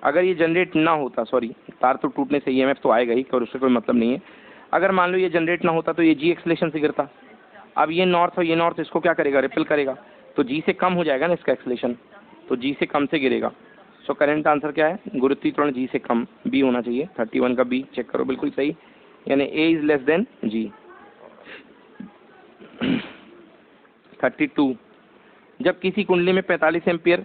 अगर ये जनरेट ना होता, सॉरी तार तो टूटने से ईएमएफ तो आएगा ही, और उससे कोई मतलब नहीं है। अगर मान लो ये जनरेट ना होता तो ये जी एक्सलेशन से गिरता। अब ये नॉर्थ और ये नॉर्थ, इसको क्या करेगा? रिपेल करेगा। तो जी से कम हो जाएगा ना इसका एक्सलेशन, तो जी से कम से गिरेगा। सो करेंट आंसर क्या है? गुरुत्वीय त्वरण जी से कम, बी होना चाहिए। 31 का बी चेक करो, बिल्कुल सही, यानी ए इज लेस देन जी। 32, जब किसी कुंडली में 45 एम्पियर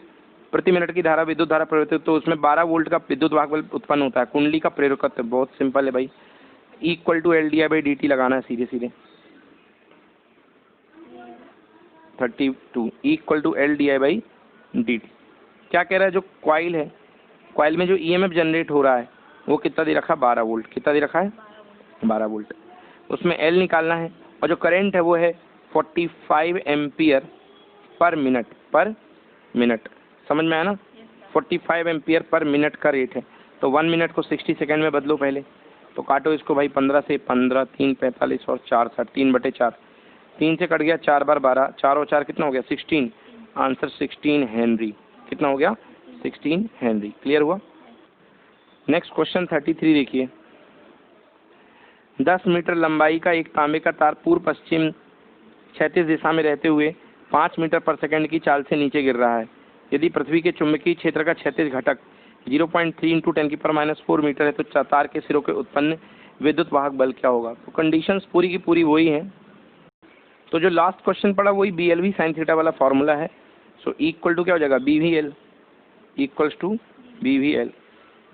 प्रति मिनट की धारा विद्युत धारा प्रवर्तित तो उसमें 12 वोल्ट का विद्युत वाहक बल उत्पन्न होता है। कुंडली का प्रेरकत्व बहुत सिंपल है भाई, equal to L D I by D T लगाना है सीधे सीधे। 32 equal to L D I by D T. क्या कह रहा है? जो क्वाइल है, क्वाइल में जो ईएमएफ जनरेट हो रहा है वो कितना दे रखा है? 12 वोल्ट। कितना दे रखा है? 12 वोल्ट। उसमें एल निकालना है, और जो करंट है वो है 45 एम्पियर पर मिनट। समझ में आया ना? 45 एम्पियर पर मिनट का रेट है। तो 1 मिनट को 60 सेकेंड में बदलो पहले, तो काटो इसको भाई 15 से, 15 3 45 और 4 60, 3/4, 3 से कट गया 4 बार 12, 4 और 4 कितना हो गया? 16। Answer 16 Henry. कितना हो गया? 16 हेनरी। क्लियर हुआ? नेक्स्ट क्वेश्चन 33 देखिए, 10 मीटर लंबाई का एक तांबे का तार पूर्व पश्चिम क्षैतिज दिशा में रहते हुए 5 मीटर पर सेकंड की चाल से नीचे गिर रहा है। यदि पृथ्वी के चुंबकीय क्षेत्र का क्षैतिज घटक 0.3 × 10⁻⁴ मीटर है तो तार के सिरों के उत्पन्न विद्युत वाहक बल क्या होगा? तो कंडीशंस पूरी की पूरी वही हैं। तो जो लास्ट क्वेश्चन पड़ा वही BLV sin थीटा वाला फॉर्मूला है। सो इक्वल टू क्या हो जाएगा? BVL equals to BVL।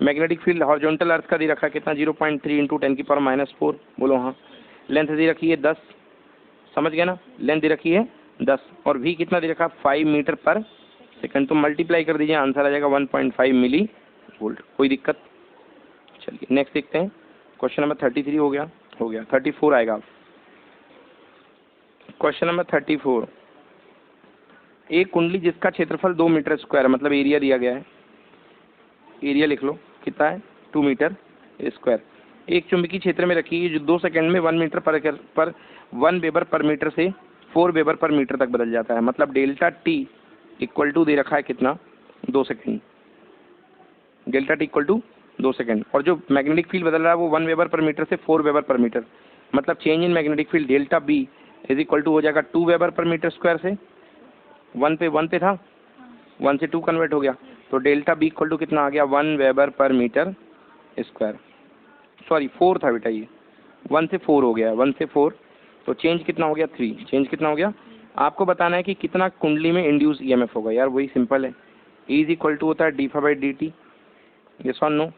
Magnetic field horizontal earth का दे रखा है कितना? 0.3 × 10⁻⁴। बोलो हाँ। लेंथ दे रखी है 10, समझ गया ना? लेंथ दे रखी है 10, और V कितना दे रखा है? 5 मीटर पर सेकंड। तो मल्टीप्लाई कर दीजिए, आंसर आ जाएगा 1.5 मिली वोल्ट। कोई दिक्कत? चलिए नेक्स्ट देखते हैं। क्वेश्चन नंबर 33 हो गया। 34 आएगा। क्वेश्चन नंबर 34, एक कुंडली जिसका क्षेत्रफल 2 मीटर स्क्वायर, मतलब एरिया दिया गया है, एरिया लिख लो कितना है? 2 मीटर स्क्वायर, एक चुंबकीय क्षेत्र में रखी है जो 2 सेकंड में 1 वेबर पर मीटर से 4 वेबर पर मीटर तक बदल जाता है। मतलब डेल्टा टी इक्वल टू दे रखा है कितना? 2 second. Delta T equal to 2 second, और जो मैग्नेटिक फील्ड बदल रहा है वो 1 वेबर पर मीटर से 4 वेबर पर मीटर। मतलब change in magnetic field delta B is equal to हो जाएगा 2 वेबर पर मीटर स्क्वायर से 1 पे था, 1 से 2 कन्वर्ट हो गया, तो डेल्टा बी इक्वल टू कितना आ गया 1 weber per metre square. Sorry 4 था बेटा, ये 1 से 4 हो गया, 1 से 4, तो चेंज कितना हो गया 3। चेंज कितना हो गया, आपको बताना है कि कितना कुंडली में इंड्यूस ईएमएफ होगा। यार वही सिंपल है, E इज इक्वल टू होता है D by D T. Yes और नो,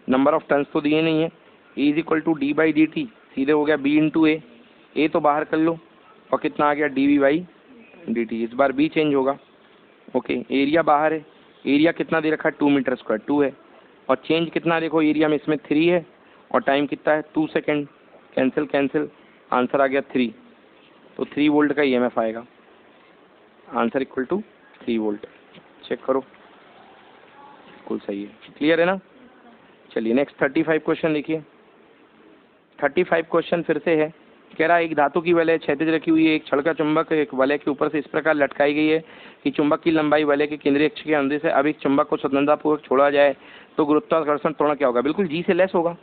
नंबर ऑफ टर्न्स तो दिए नहीं है। E is equal to D by D T, सीधे हो गया B इंटू ए तो बाहर कर लो, और कितना आ गया D V by D T. इस बार B चेंज होगा। ओके, एरिया बाहर है, एरिया कितना दे रखा है 2 मीटर स्क्वायर, 2 है, और चेंज कितना देखो एरिया में, इसमें 3 है, और टाइम कितना है 2 सेकेंड। कैंसिल कैंसिल, आंसर आ गया 3, तो 3 वोल्ट का ईएमएफ आएगा। Answer equal to 3 volt. Check करो, बिल्कुल सही है। क्लियर है ना। चलिए नेक्स्ट 35 क्वेश्चन देखिए। 35 क्वेश्चन फिर से है, कह रहा है एक धातु की वलय क्षैतिज रखी हुई है, एक छड़ का चुंबक एक वलय के ऊपर से इस प्रकार लटकाई गई है कि चुंबक की लंबाई वलय के केंद्रीय अक्ष के अंदर से अब एक चुंबक को स्वतंत्रतापूर्वक छोड़ा जाए तो गुरुत्वाकर्षण त्वरण क्या होगा। बिल्कुल जी से लेस होगा,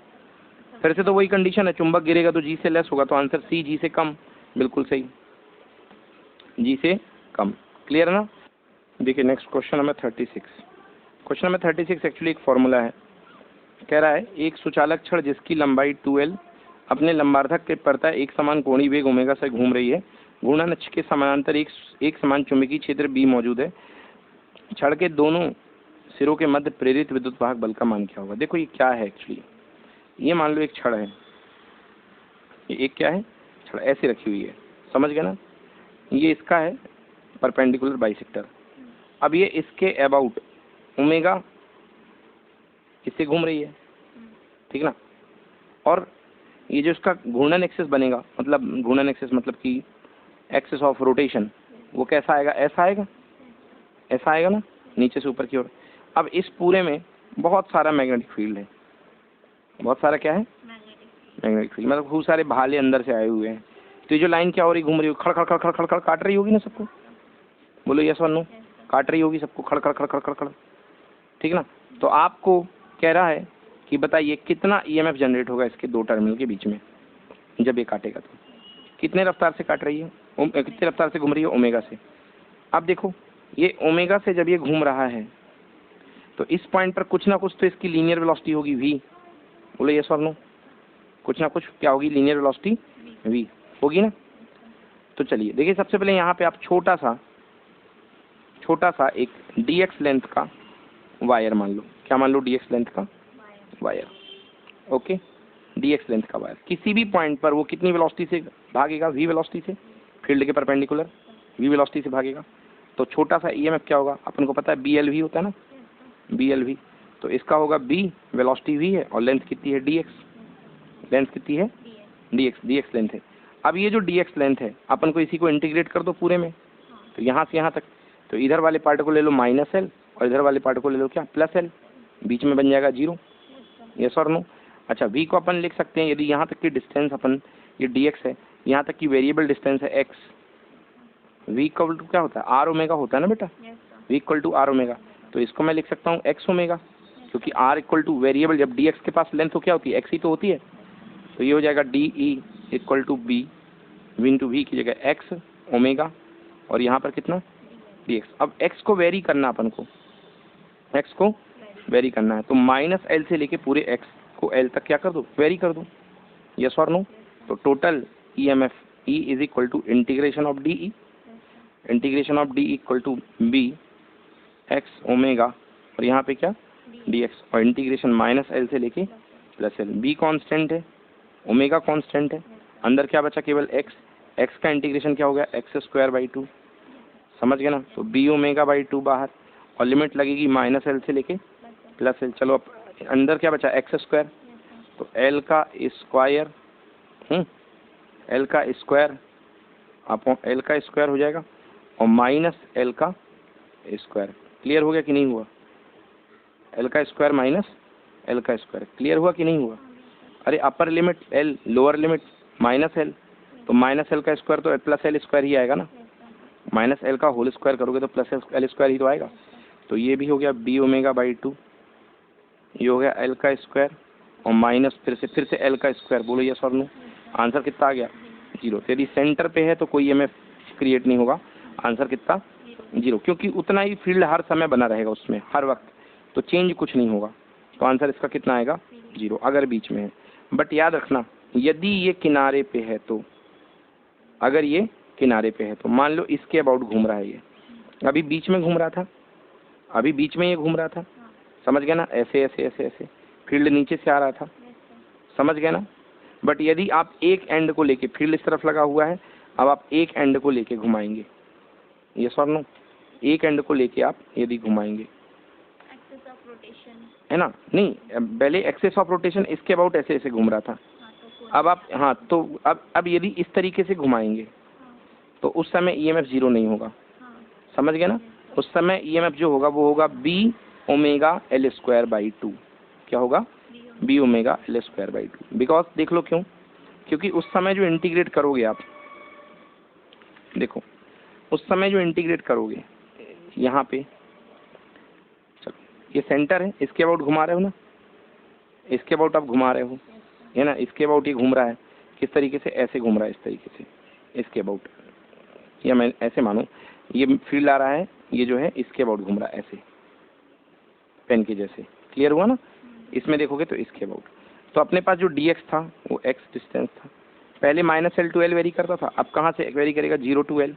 फिर से तो वही कंडीशन है, चुंबक गिरेगा तो जी से लेस होगा, तो आंसर सी जी से कम। बिल्कुल सही, जी से कम। क्लियर है ना। देखिए next question number 36। Question number 36 actually एक फॉर्मूला है। कह रहा है एक सुचालक छड़ जिसकी लंबाई 2l अपने लंबार्धक के परता एक समान कोणीय वेग ओमेगा से घूम रही है, घूर्णन अक्ष के समानांतर एक समान चुंबकीय क्षेत्र B मौजूद है, छड़ के दोनों सिरों के मध्य प्रेरित विद्युत वाहक बल का मान क्या होगा। देखो ये क्या है एक्चुअली, ये मान लो एक छड़ है, ये एक क्या है छड़ ऐसे रखी हुई है, समझ गए ना। ये इसका है परपेंडिकुलर बाइसेक्टर। अब ये इसके अबाउट ओमेगा इससे घूम रही है, ठीक ना। और ये जो इसका घूर्णन एक्सिस बनेगा, मतलब घूर्णन एक्सिस मतलब कि एक्सिस ऑफ रोटेशन, वो कैसा आएगा, ऐसा आएगा, ऐसा आएगा ना, नीचे से ऊपर की ओर। अब इस पूरे में बहुत सारा मैग्नेटिक फील्ड है, बहुत सारा क्या है मैग्नेटिक फील्ड, मतलब खूब सारे भाले अंदर से आए हुए हैं। तो ये जो लाइन क्या हो रही, घूम रही होगी, खड़ खड़ खड़ खड़ खड़ खड़ काट रही होगी ना सबको। बोलो यस और नो, काट रही होगी सबको, खड़ खड़ खड़ खड़ खड़ खड़, ठीक ना। तो आपको कह रहा है कि बताइए कितना ईएमएफ जनरेट होगा इसके दो टर्मिनल के बीच में जब ये काटेगा, तो कितने रफ्तार से काट रही है, कितने रफ्तार से घूम रही है, ओमेगा से। अब देखो ये ओमेगा से जब ये घूम रहा है तो इस पॉइंट पर कुछ ना कुछ तो इसकी लीनियर वेलोसिटी होगी v। बोलो यस और नो, कुछ ना कुछ क्या होगी, लीनियर वेलोसिटी v होगी ना। तो चलिए देखिए, सबसे पहले यहाँ पे आप छोटा सा एक dx लेंथ का वायर मान लो, क्या मान लो, dx लेंथ का वायर। ओके, dx लेंथ का वायर किसी भी पॉइंट पर वो कितनी वेलोसिटी से भागेगा, v वेलोसिटी से, फील्ड के परपेंडिकुलर v वेलोसिटी से भागेगा। तो छोटा सा ईएमएफ क्या होगा, अपन को पता है BLV होता है ना, BLV। तो इसका होगा b, वेलोसिटी v है, और लेंथ कितनी है dx, लेंथ कितनी है dx लेंथ है। अब ये जो dx लेंथ है अपन को इसी को इंटीग्रेट कर दो पूरे में, तो यहाँ से यहाँ तक, तो इधर वाले पार्ट को ले लो -l और इधर वाले पार्ट को ले लो क्या +l, बीच में बन जाएगा 0। यस और नो। अच्छा, v को अपन लिख सकते हैं, यदि यहाँ तक की डिस्टेंस अपन, ये dx है, यहाँ तक की वेरिएबल डिस्टेंस है x, v इक्वल टू क्या होता है r ओमेगा होता है ना बेटा, v equal to r omega. तो इसको मैं लिख सकता हूँ x ओमेगा, क्योंकि r इक्वल टू वेरिएबल, जब dx के पास लेंथ तो क्या होती है x ही तो होती है। तो ये हो जाएगा de equal to b, v into v की जगह x ओमेगा, और यहाँ पर कितना dx। अब x को वेरी करना, अपन को x को वेरी करना है, तो -l से लेके पूरे x को l तक क्या कर दो, वेरी कर दो। यस और नो। तो total EMF E is equal to integration of D, integration of D equal to b x omega, और यहाँ पे क्या dx, और इंटीग्रेशन -l से लेके +l। b कांस्टेंट है, ओमेगा कांस्टेंट है, अंदर क्या बचा, केवल x, x का इंटीग्रेशन क्या हो गया x²/2, समझ गए ना। तो b ओमेगा/2 बाहर, और लिमिट लगेगी -l से लेके +l। चलो अब अंदर क्या बचा x², तो l का स्क्वायर, l का स्क्वायर अपॉन l का स्क्वायर हो जाएगा, और -l का स्क्वायर। क्लियर हो गया कि नहीं हुआ, l का स्क्वायर -l का स्क्वायर, क्लियर हुआ कि नहीं हुआ। अरे upper limit l, lower limit -l, तो -l का स्क्वायर तो +l स्क्वायर ही आएगा ना, -l का होल स्क्वायर करोगे तो +l स्क्वायर ही तो आएगा। तो ये भी हो गया b ओमेगा/2, ये हो गया l का स्क्वायर, और माइनस फिर से l का स्क्वायर। बोलो यस और नो, आंसर कितना आ गया 0। यदि सेंटर पे है तो कोई ईएमएफ क्रिएट नहीं होगा, आंसर कितना जीरो, क्योंकि उतना ही फील्ड हर समय बना रहेगा उसमें हर वक्त, तो चेंज कुछ नहीं होगा। तो आंसर इसका कितना आएगा? जीरो, अगर बीच में है। बट याद रखना, यदि ये किनारे पे है तो, अगर ये किनारे पे है तो मान लो इसके अबाउट घूम रहा है, ये अभी बीच में घूम रहा था, अभी बीच में ये घूम रहा था, समझ गए ना? ऐसे ऐसे ऐसे ऐसे फील्ड नीचे से आ रहा था, समझ गए ना? बट यदि आप एक एंड को लेके, फील्ड इस तरफ लगा हुआ है, अब आप एक एंड को लेके घुमाएंगे, ये सर नो, एक एंड को लेके आप यदि घुमाएंगे, एक्सेस ऑफ रोटेशन है ना? नहीं, पहले एक्सेस ऑफ रोटेशन इसके अबाउट ऐसे ऐसे घूम रहा था, अब आप, हाँ, तो अब यदि इस तरीके से घुमाएंगे तो उस समय ईएमएफ जीरो नहीं होगा, समझ गए ना? उस समय ईएमएफ जो होगा वो होगा B omega L square by two. क्या होगा? B omega L square by two. Because देख लो क्यों, क्योंकि उस समय जो इंटीग्रेट करोगे आप, देखो उस समय जो इंटीग्रेट करोगे यहाँ पे, चलो ये सेंटर है, इसके अबाउट घुमा रहे हो ना, इसके अबाउट आप घुमा रहे हो, है ना? इसके अबाउट ये घूम रहा है, किस तरीके से? ऐसे घूम रहा है, इस तरीके से, इसके अबाउट, या मैं ऐसे मानो ये फील्ड आ रहा है, ये जो है इसके अबाउट घूम रहा है, ऐसे पेन के जैसे। क्लियर हुआ ना? इसमें देखोगे तो इसके अबाउट। तो अपने पास जो dx था वो x डिस्टेंस था, पहले -l to l वेरी करता था, अब कहाँ से वेरी करेगा? 0 to l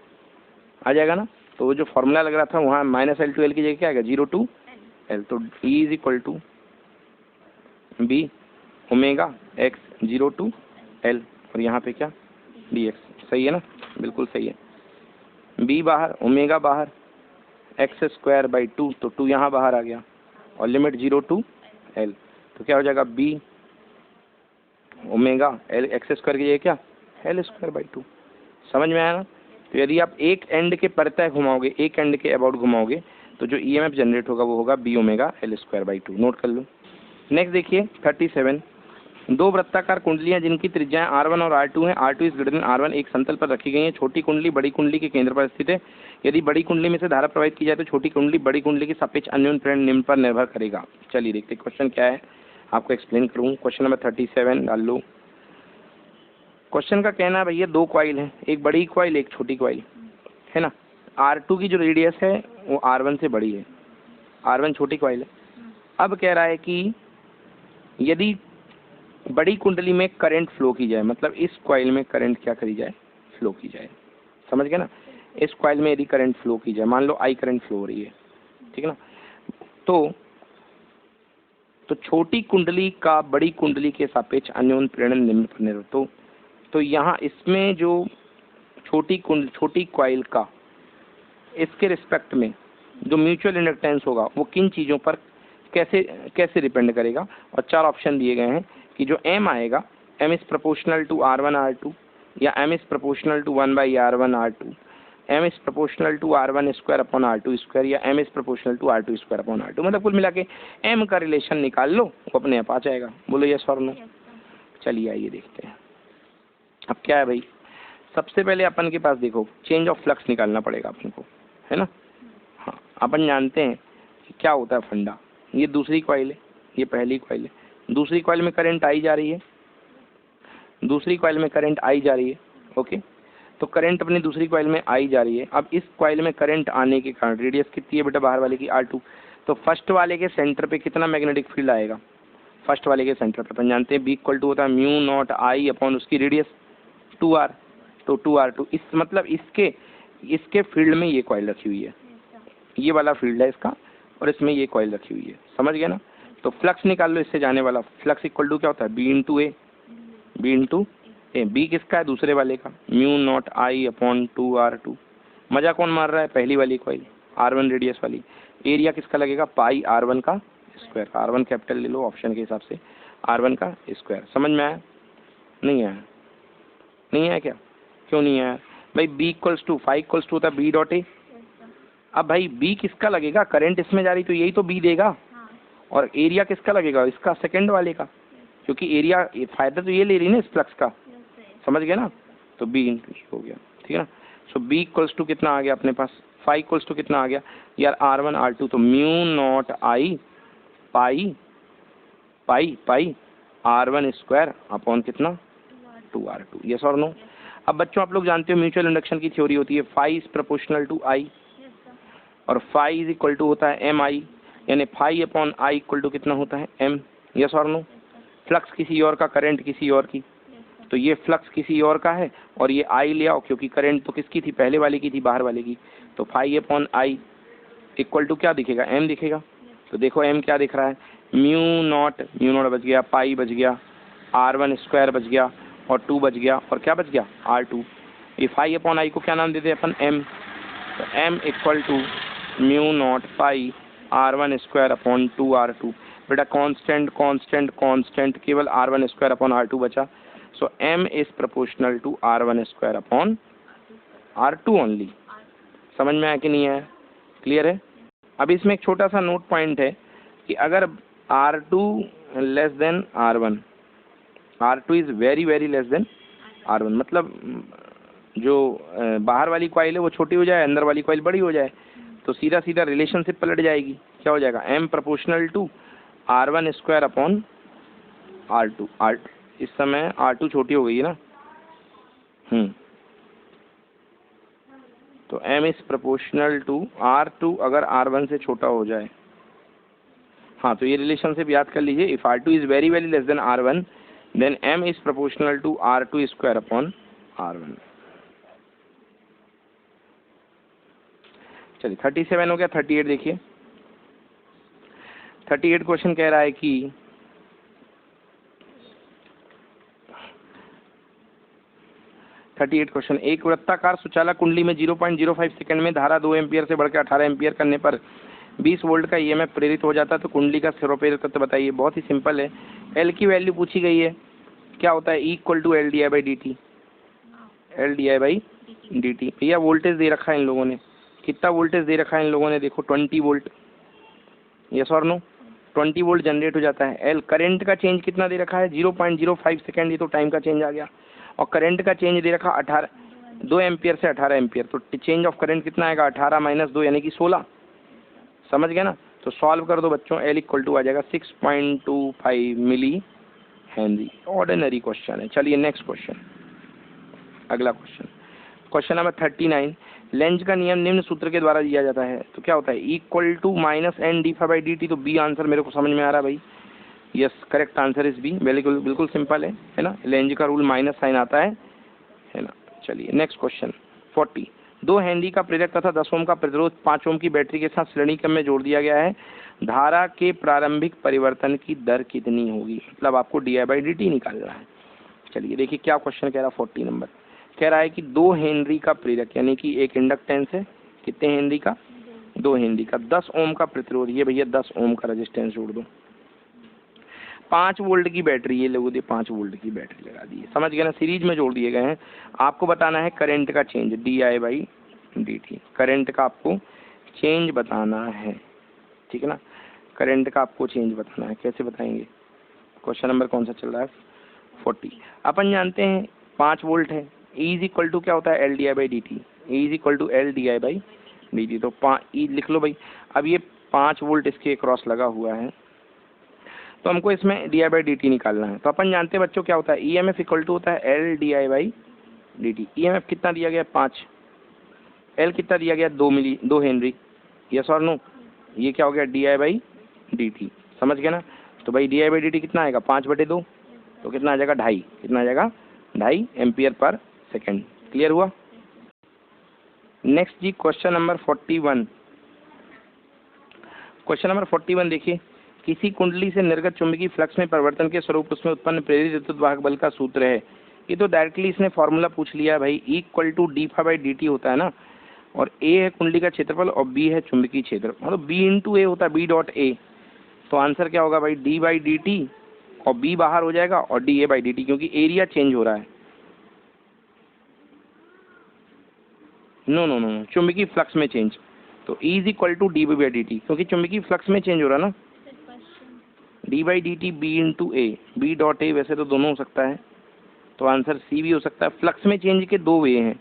आ जाएगा ना? तो वो जो फॉर्मूला लग रहा था वहाँ -l to l की जगह क्या आएगा? 0 to l। तो E is equal to B omega x 0 to l, और यहाँ पे क्या? dx। सही है ना? बिल्कुल सही है। b बाहर, ओमेगा बाहर, एक्स स्क्वायर बाई टू, तो 2 यहाँ बाहर आ गया, और लिमिट 0 to l, तो क्या हो जाएगा? b omega L x square की जगह क्या? L square by to. समझ में आया ना? तो यदि आप एक एंड के परतः घुमाओगे, एक एंड के अबाउट घुमाओगे, तो जो ईएमएफ जनरेट होगा वो होगा B omega L square by two. Note कर लो। नेक्स्ट देखिए 37, दो वृत्ताकार कुंडलियां जिनकी त्रिज्याएं R1 और R2 हैं, R2 is greater than R1 एक समतल पर रखी गई हैं। छोटी कुंडली बड़ी कुंडली के केंद्र पर स्थित है। यदि बड़ी कुंडली में से धारा प्रवाहित की जाए तो छोटी कुंडली बड़ी कुंडली के सापेक्ष अन्योन्य प्रेरण निम्न पर निर्भर करेगा। चलिए देखते हैं क्वेश्चन क्या है, आपको एक्सप्लेन करूँ। क्वेश्चन नंबर 37 डाल लो। क्वेश्चन का कहना है भैया दो कॉइल है, एक बड़ी कॉइल एक छोटी कॉइल, है ना? R2 की जो रेडियस है वो R1 से बड़ी है, R1 छोटी कॉइल है। अब कह रहा है कि यदि बड़ी कुंडली में करंट फ्लो की जाए, मतलब इस कॉइल में करंट क्या करी जाए? फ्लो की जाए। समझ गए ना? इस कॉइल में यदि करंट फ्लो की जाए, मान लो आई करंट फ्लो हो रही है, ठीक है ना? तो छोटी कुंडली का बड़ी कुंडली के सापेक्ष अन्योन्य प्रेरण निम्न पर निर्भर। तो यहाँ इसमें जो छोटी कॉइल का इसके रिस्पेक्ट में जो म्यूचुअल इंडक्टेंस होगा वो किन चीज़ों पर कैसे डिपेंड करेगा? और चार ऑप्शन दिए गए हैं कि जो m आएगा, m is proportional to R1 R2, या m is proportional to 1/R1 R2, m is proportional to R1 square upon R2 square, या m is proportional to R2 square upon R2। मतलब कुल मिला के m का relation निकाल लो, वो अपने आप आ जाएगा। बोलो यस और नो? चलिए आइए देखते हैं। अब क्या है भाई, सबसे पहले अपन के पास देखो चेंज ऑफ फ्लक्स निकालना पड़ेगा अपन को, है ना? हाँ, अपन जानते हैं कि क्या होता है फंडा। ये दूसरी कॉइल है, ये पहली कॉइल है। दूसरी कॉइल में करंट आई जा रही है, दूसरी कॉइल में करंट आई जा रही है, ओके? तो करंट अपनी दूसरी कॉइल में आई जा रही है। अब इस कॉइल में करंट आने के कारण रेडियस कितनी है बेटा बाहर वाले की? R2। तो फर्स्ट वाले के सेंटर पे कितना मैग्नेटिक फील्ड आएगा? फर्स्ट वाले के सेंटर पे अपन जानते हैं B इक्वल टू होता है म्यू नॉट I अपॉन उसकी रेडियस 2R, तो 2R2। इस मतलब इसके फील्ड में ये कॉइल रखी हुई है, ये वाला फील्ड है इसका, और इसमें ये कॉइल रखी हुई है। समझ गए ना? तो फ्लक्स निकाल लो इससे जाने वाला। फ्लक्स इक्वल टू क्या होता है? B इंटू ए। B किसका है? दूसरे वाले का, mu naught I upon 2R2। मजा कौन मार रहा है? पहली वाली कॉइल, R1 रेडियस वाली। एरिया किसका लगेगा? पाई R1 का स्क्वायर। R1 कैपिटल ले लो ऑप्शन के हिसाब से, R1 का स्क्वायर। समझ में आया? नहीं आया? नहीं आया क्या? क्यों नहीं आया भाई? B equals to five equals to होता है B डॉट ए। अब भाई B किसका लगेगा? करंट इसमें जा रही तो यही तो B देगा, और एरिया किसका लगेगा? इसका, सेकंड वाले का, क्योंकि एरिया फायदा तो ये ले रही ना इस फ्लक्स का। समझ गए ना? तो B इंटू हो गया, ठीक है ना? सो B इक्वल्स टू कितना आ गया अपने पास? 5 इक्वल्स टू कितना आ गया यार? R1 R2, तो mu naught I pi R1 square upon कितना? 2R2। यस और नो? अब बच्चों आप लोग जानते हो म्यूचुअल इंडक्शन की थ्योरी होती है phi is proportional to I। और फाई इज इक्वल टू होता है एम आई, यानी phi upon I equal to कितना होता है एम। यस और नो? फ्लक्स किसी और का, करंट किसी और की, तो ये फ्लक्स किसी और का है और ये आई ले आओ, क्योंकि करंट तो किसकी थी, पहले वाले की थी, बाहर वाले की। तो phi upon I equal to क्या दिखेगा, एम दिखेगा। तो देखो एम क्या दिख रहा है, म्यू नॉट बच गया, पाई बच गया, R1 स्क्वायर बच गया और 2 बच गया, और क्या बच गया R2। ये फाई अपॉन आई को क्या नाम देते हैं अपन, एम। तो M equal to mu naught pi R1 square upon 2R2। बेटा कांस्टेंट कांस्टेंट कांस्टेंट, केवल R1 स्क्वायर अपॉन R2 बचा। So M is proportional to R1 square upon R2 only. समझ में आया कि नहीं है, क्लियर है? अब इसमें एक छोटा सा नोट पॉइंट है कि अगर R2 less than R1, R2 is very very less than R1, मतलब जो बाहर वाली कॉइल है वो छोटी हो जाए, अंदर वाली कॉइल बड़ी हो जाए, तो सीधा सीधा रिलेशनशिप पलट जाएगी। क्या हो जाएगा, M proportional to R1 square upon R2। इस समय R2 छोटी हो गई है ना, तो M is proportional to R2 अगर R1 से छोटा हो जाए। हाँ, तो ये रिलेशनशिप याद कर लीजिए, if R2 is very very less than R1 then M is proportional to R2 square upon R1। चलिए 37 हो गया। 38 देखिए, 38 क्वेश्चन कह रहा है कि क्वेश्चन, एक वृत्ताकार सुचालक कुंडली में 0.05 सेकंड में धारा 2 एम्पियर से बढ़कर 18 एम्पियर करने पर 20 वोल्ट का ईएमएफ प्रेरित हो जाता है, तो कुंडली का सर्वप्रेरक तत्व बताइए। बहुत ही सिंपल है, एल की वैल्यू पूछी गई है, क्या होता है, equal to L D I by D T. L D I by D T. भैया वोल्टेज दे रखा है इन लोगों ने, कितना वोल्टेज दे रखा है इन लोगों ने, देखो 20 वोल्ट। यस और नो? 20 वोल्ट जनरेट हो जाता है। एल करंट का चेंज कितना दे रखा है, 0.05 सेकेंड, ये तो टाइम का चेंज आ गया। और करंट का चेंज दे रखा 2 एम्पियर से 18 एम्पियर, तो चेंज ऑफ करंट कितना आएगा, 18 माइनस 2 यानी कि 16। समझ गए ना? तो सॉल्व कर दो बच्चों, एल इक्वल टू आ जाएगा 6.25 मिली हेनरी। ऑर्डिनरी क्वेश्चन है। चलिए नेक्स्ट क्वेश्चन, अगला क्वेश्चन, क्वेश्चन नंबर 39। लेंज का नियम निम्न सूत्र के द्वारा दिया जाता है, तो क्या होता है, equal to minus N D phi by D T. तो बी आंसर मेरे को समझ में आ रहा है भाई। Yes, correct answer is B. बिल्कुल बिल्कुल सिंपल है ना? लेंज का रूल माइनस साइन आता है ना? चलिए नेक्स्ट क्वेश्चन 40। 2 हेनरी का प्रेरक तथा 10 ओम का प्रतिरोध 5 ओम की बैटरी के साथ श्रेणी क्रम में जोड़ दिया गया है। धारा के प्रारंभिक परिवर्तन की दर कितनी होगी, मतलब आपको D I by D T निकालना है। चलिए देखिए क्या क्वेश्चन कह रहा है। 40 नंबर कह रहा है कि 2 हेनरी का प्रेरक, यानी कि एक इंडक्टेंस है, कितने हेनरी का, 2 हेनरी का, 10 ओम का प्रतिरोध, ये भैया 10 ओम का रेजिस्टेंस जोड़ दो, 5 वोल्ट की बैटरी, ये लोगों ने 5 वोल्ट की बैटरी लगा दी है। समझ गए ना? सीरीज में जोड़ दिए गए हैं। आपको बताना है करंट का change, D I by D T, current का आपको चेंज बताना है, ठीक है ना? करंट का आपको चेंज बताना है, कैसे बताएंगे? क्वेश्चन नंबर कौन सा चल रहा है, 40। अपन जानते हैं 5 वोल्ट है, E इज इक्वल टू क्या होता है, L D I by D T. E is equal to L D I by D T, तो E लिख लो भाई। अब ये 5 वोल्ट इसके क्रॉस लगा हुआ है, तो हमको इसमें D I by D T निकालना है। तो अपन जानते हैं बच्चों क्या होता है, E M F equal to होता है L D I by D T. E M F कितना दिया गया, 5, एल कितना दिया गया, 2 हेनरी। यस और नो? ये क्या हो गया, D I by D T. समझ गए ना? तो भाई D I by D T कितना आएगा, 5/2, तो कितना आ जाएगा, 2.5। कितना आ जाएगा, 2.5 एम्पियर पर सेकेंड। क्लियर हुआ? नेक्स्ट जी क्वेश्चन नंबर 41। क्वेश्चन नंबर 41 देखिए, किसी कुंडली से निर्गत चुंबकीय फ्लक्स में परिवर्तन के स्वरूप उसमें उत्पन्न प्रेरित विद्युत वाहक बल का सूत्र है। ये तो डायरेक्टली इसने फॉर्मूला पूछ लिया भाई, equal to D phi by D T होता है ना, और ए है कुंडली का क्षेत्रफल और बी है चुंबकीय क्षेत्र, मतलब बी इंटू ए होता है, बी डॉट ए। तो आंसर क्या होगा भाई, डी बाई डी टी, और बी बाहर हो जाएगा और D A by D T, क्योंकि एरिया चेंज हो रहा है। नो, चुंबकीय फ्लक्स में चेंज, तो E is equal to D by D T, क्योंकि चुंबकीय फ्लक्स में चेंज हो रहा है ना। D by D T B into A, B dot A, वैसे तो दोनों हो सकता है, तो आंसर सी भी हो सकता है। फ्लक्स में चेंज के 2 वे हैं।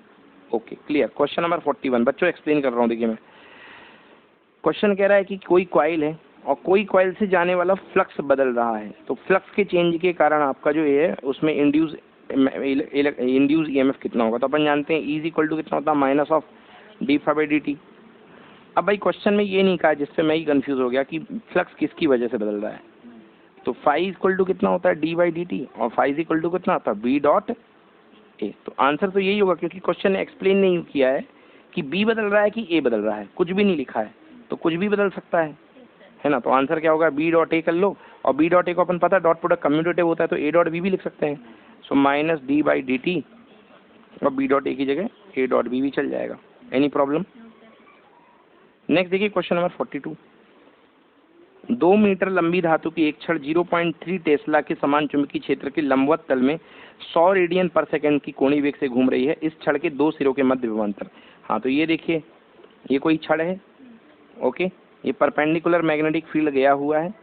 Okay clear. क्वेश्चन नंबर 41 बच्चों एक्सप्लेन कर रहा हूँ, देखिए मैं। क्वेश्चन कह रहा है कि कोई कॉइल है और कोई कॉइल से जाने वाला फ्लक्स बदल रहा है, तो फ्लक्स के चेंज के कारण आपका जो ये है उसमें इंड्यूस ईएमएफ कितना होगा। तो अपन जानते हैं E इज इक्वल टू कितना होता है, minus of D phi by D T. अब भाई क्वेश्चन में ये नहीं कहा, जिससे मैं ही कंफ्यूज हो गया कि फ्लक्स किसकी वजह से बदल रहा है। तो फाई इक्वल टू कितना होता है डी बाई डी टी, और फाई इक्वल टू कितना होता है बी डॉट ए। तो आंसर तो यही होगा, क्योंकि क्वेश्चन ने एक्सप्लेन नहीं किया है कि बी बदल रहा है कि ए बदल रहा है, कुछ भी नहीं लिखा है, तो कुछ भी बदल सकता है ना। तो आंसर क्या होगा, बी डॉट ए कर लो, और बी डॉट ए को अपन पता है डॉट प्रोडक्ट कम्यूटेटिव होता है, तो ए डॉट बी भी लिख सकते हैं। So minus D by D T, और बी डॉट ए की जगह ए डॉट बी भी चल जाएगा। Any problem? नेक्स्ट देखिए क्वेश्चन नंबर 42। 2 मीटर लंबी धातु की एक छड़ 0.3 टेस्ला के समान चुंबकीय क्षेत्र के लंबवत तल में 100 रेडियन पर सेकंड की कोणीय वेग से घूम रही है। इस छड़ के दो सिरों के मध्य विभवांतर। हाँ, तो ये देखिए, ये कोई छड़ है, ओके, ये परपेंडिकुलर मैग्नेटिक फील्ड गया हुआ है,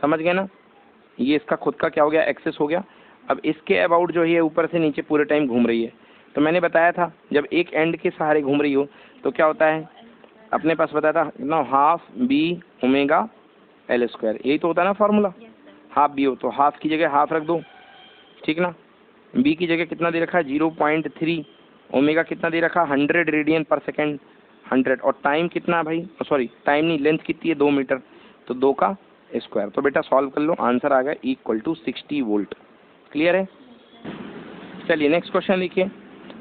समझ गए ना। ये इसका खुद का क्या हो गया, एक्सेस हो गया। अब इसके अबाउट जो है ऊपर से नीचे पूरे टाइम घूम रही है। तो मैंने बताया था जब एक एंड के सहारे घूम रही हो तो क्या होता है, अपने पास बताया था ना, half B omega L square, यही तो होता है ना फॉर्मूला। हाफ बी हो तो हाफ की जगह हाफ रख दो, ठीक ना। बी की जगह कितना दे रखा है 0.3, ओमेगा कितना दे रखा 100 रेडियन पर सेकेंड 100, और टाइम कितना भाई, सॉरी टाइम नहीं, लेंथ कितनी है 2 मीटर, तो 2 का स्क्वायर। तो बेटा सॉल्व कर लो, आंसर आ गया इक्वल टू 60 वोल्ट। क्लियर है? चलिए नेक्स्ट क्वेश्चन देखिए,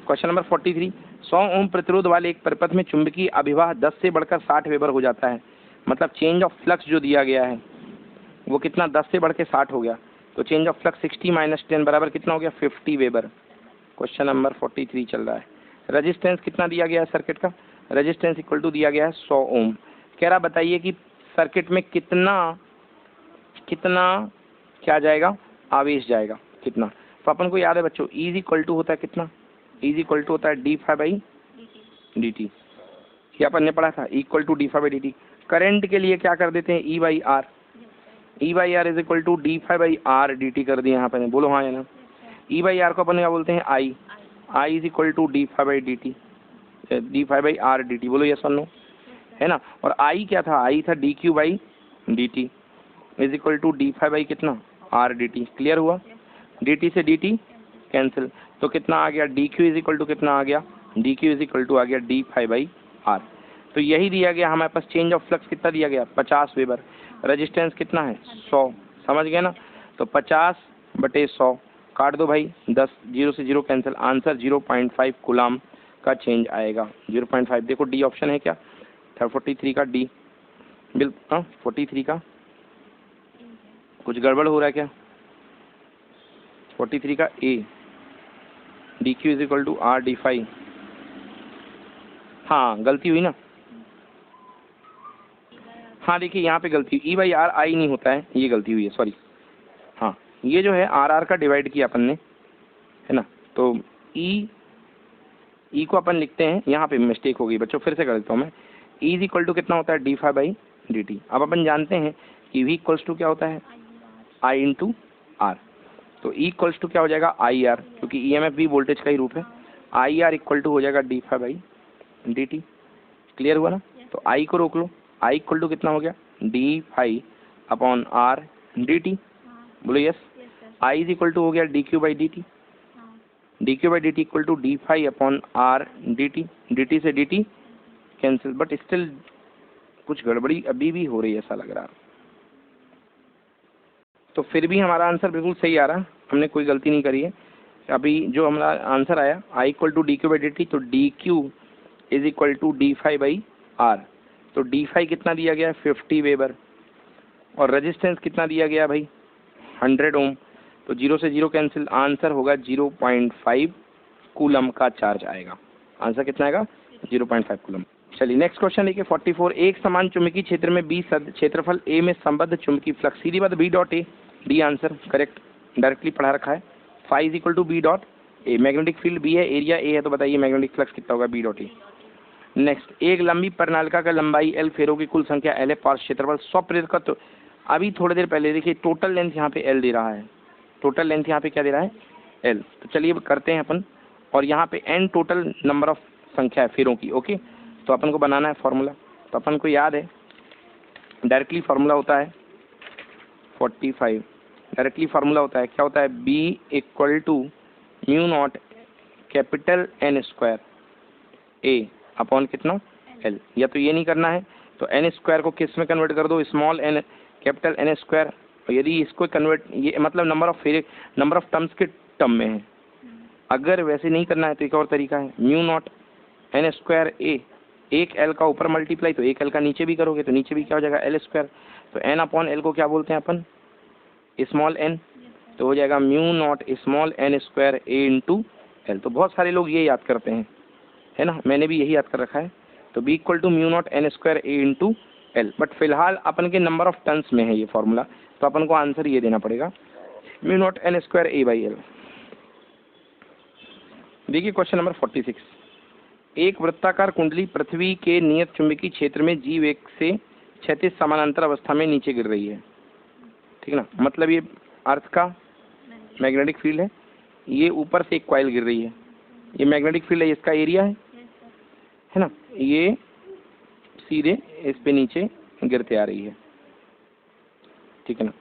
क्वेश्चन नंबर 43। 100 ओम प्रतिरोध वाले एक परिपथ में चुंबकीय अभिवाह 10 से बढ़कर 60 वेबर हो जाता है। मतलब चेंज ऑफ फ्लक्स जो दिया गया है वो कितना 10 से बढ़ के 60 हो गया। तो चेंज ऑफ फ्लक्स 60 माइनस 10 बराबर कितना हो गया 50 वेबर। क्वेश्चन नंबर 43 चल रहा है। रेजिस्टेंस कितना दिया गया है सर्किट का, रेजिस्टेंस इक्वल टू दिया गया है 100 ओम। कह रहा बताइए कि सर्किट में कितना क्या जाएगा, आवेश जाएगा कितना। तो अपन को याद है बच्चों, E इक्वल टू होता है कितना, E इक्वल टू होता है D phi by D T, ये अपन ने पढ़ा था, equal to D phi by D T. Current के लिए क्या कर देते हैं E by R, E by R is equal to D phi by R D T कर दिया यहाँ पे, बोलो हाँ या ना। E बाई आर को अपन क्या बोलते हैं I is equal to D phi by D T, D phi by R D T, बोलो यस और नो, है ना। और I क्या था, I था D Q by D T is equal to D phi by कितना आर डी टी। क्लियर हुआ, डी टी से डी टी कैंसिल, तो कितना आ गया D Q is equal to कितना आ गया, D Q is equal to आ गया डी फाई बाई आर। तो यही दिया गया हमारे पास, चेंज ऑफ फ्लक्स कितना दिया गया 50 वेबर, रेजिस्टेंस कितना है 100, समझ गए ना। तो 50/100 काट दो भाई, 10 0 से 0 कैंसिल, आंसर 0.5 कूलम का चेंज आएगा। 0.5 देखो डी ऑप्शन है क्या, 43 का डी बिल, 43 का कुछ गड़बड़ हो रहा है क्या, 43 का A, D Q is equal to R D phi, हाँ गलती हुई ना। हाँ देखिए यहाँ पे गलती, ई बाई आर आई नहीं होता है, ये गलती हुई है, सॉरी। हाँ ये जो है आर आर का डिवाइड किया अपन ने, है ना। तो ई को अपन लिखते हैं, यहाँ पे मिस्टेक हो गई बच्चों, फिर से कर देता हूँ मैं। ई इज इक्वल टू कितना होता है D phi by D T. अब अपन जानते हैं कि वी इक्वल्स टू क्या होता है आई इंटू आर, तो ई इक्वल्स टू क्या हो जाएगा आई आर, क्योंकि ई एम एफ भी वोल्टेज का ही रूप है। आई आर इक्वल टू हो जाएगा D phi by D T. Clear हुआ ना। तो आई को रोक लो, आई इक्वल टू कितना हो गया D phi upon R D T, बोलो yes. I is equal to हो गया D Q by D T, D Q by D T equal to D phi upon R D T, D T से D T cancel, but still कुछ गड़बड़ी अभी भी हो रही है ऐसा लग रहा है। तो फिर भी हमारा आंसर बिल्कुल सही आ रहा, हमने कोई गलती नहीं करी है। अभी जो हमारा आंसर आया I equal to D Q by D T, तो D Q is equal to D phi by R. तो डी फाई कितना दिया गया है 50 वेबर, और रेजिस्टेंस कितना दिया गया भाई 100 ओम। तो 0 से 0 कैंसिल, आंसर होगा 0.5 कूलम का चार्ज आएगा। आंसर कितना आएगा 0.5 कूलम। चलिए नेक्स्ट क्वेश्चन देखिए 44। एक समान चुंबकीय क्षेत्र में बी क्षेत्रफल ए में संबद्ध चुंबकीय फ्लक्स, सीधी बात B dot A, D answer correct, directly पढ़ा रखा है। Phi is equal to B dot A, magnetic field B है, एरिया ए है, तो बताइए मैग्नेटिक फ्लक्स कितना होगा बी डॉट ए। नेक्स्ट, एक लंबी प्रणालिका का लंबाई एल, फेरों की कुल संख्या एल है, पार्श्व क्षेत्रफल 100 प्रेरित का। तो अभी थोड़ी देर पहले देखिए टोटल लेंथ यहाँ पे एल दे रहा है, टोटल लेंथ यहाँ पे क्या दे रहा है एल। तो चलिए अब करते हैं अपन, और यहाँ पे एन टोटल नंबर ऑफ संख्या है फेरों की, ओके। तो अपन को बनाना है फॉर्मूला, तो अपन को याद है डायरेक्टली फार्मूला होता है 45, डायरेक्टली फार्मूला होता है क्या होता है B equal to mu naught capital N square A upon कितना एल, या तो ये नहीं करना है तो एन स्क्वायर को किस में कन्वर्ट कर दो, small N capital N square, और यदि इसको कन्वर्ट, ये मतलब नंबर ऑफ टर्म्स के टर्म में है। अगर वैसे नहीं करना है तो एक और तरीका है, म्यू नॉट एन स्क्वायर ए, एक एल का ऊपर मल्टीप्लाई तो एक एल का नीचे भी करोगे तो नीचे भी क्या हो जाएगा एल स्क्वायर, तो एन अपॉन एल को क्या बोलते हैं अपन, स्मॉल एन, तो हो जाएगा mu naught small N square A into L. तो बहुत सारे लोग ये याद करते हैं, है ना, मैंने भी यही याद कर रखा है। तो B equal to mu naught N square A into L, but फिलहाल अपन के नंबर ऑफ टर्न्स में है ये फॉर्मूला, तो अपन को आंसर ये देना पड़ेगा mu naught N square A by L. देखिए क्वेश्चन नंबर 46, एक वृत्ताकार कुंडली पृथ्वी के नियत चुंबकीय क्षेत्र में जी वेग से क्षैतिज समानांतर अवस्था में नीचे गिर रही है, ठीक ना, मतलब ये अर्थ का मैग्नेटिक फील्ड है, ये ऊपर से एक कॉइल गिर रही है, ये मैग्नेटिक फील्ड है, इसका एरिया है ना, ये सीधे इस पे नीचे गिरते आ रही है, ठीक है ना।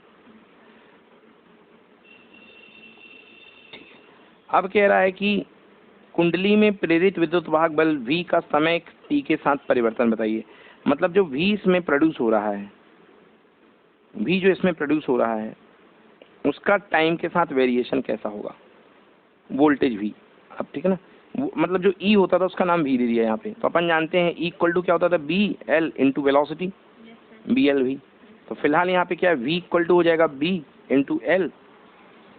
अब कह रहा है कि कुंडली में प्रेरित विद्युत वाहक बल V का समय t के साथ परिवर्तन बताइए। मतलब जो V इसमें प्रोड्यूस हो रहा है, V जो इसमें प्रोड्यूस हो रहा है उसका टाइम के साथ वेरिएशन कैसा होगा, वोल्टेज V। अब ठीक है ना, मतलब जो E होता था उसका नाम V दे दिया यहाँ पे, तो अपन जानते हैं E इक्वल टू क्या होता था, BL इंटू वेलोसिटी, BLV। तो फिलहाल यहाँ पे क्या है, V इक्वल टू हो जाएगा B into L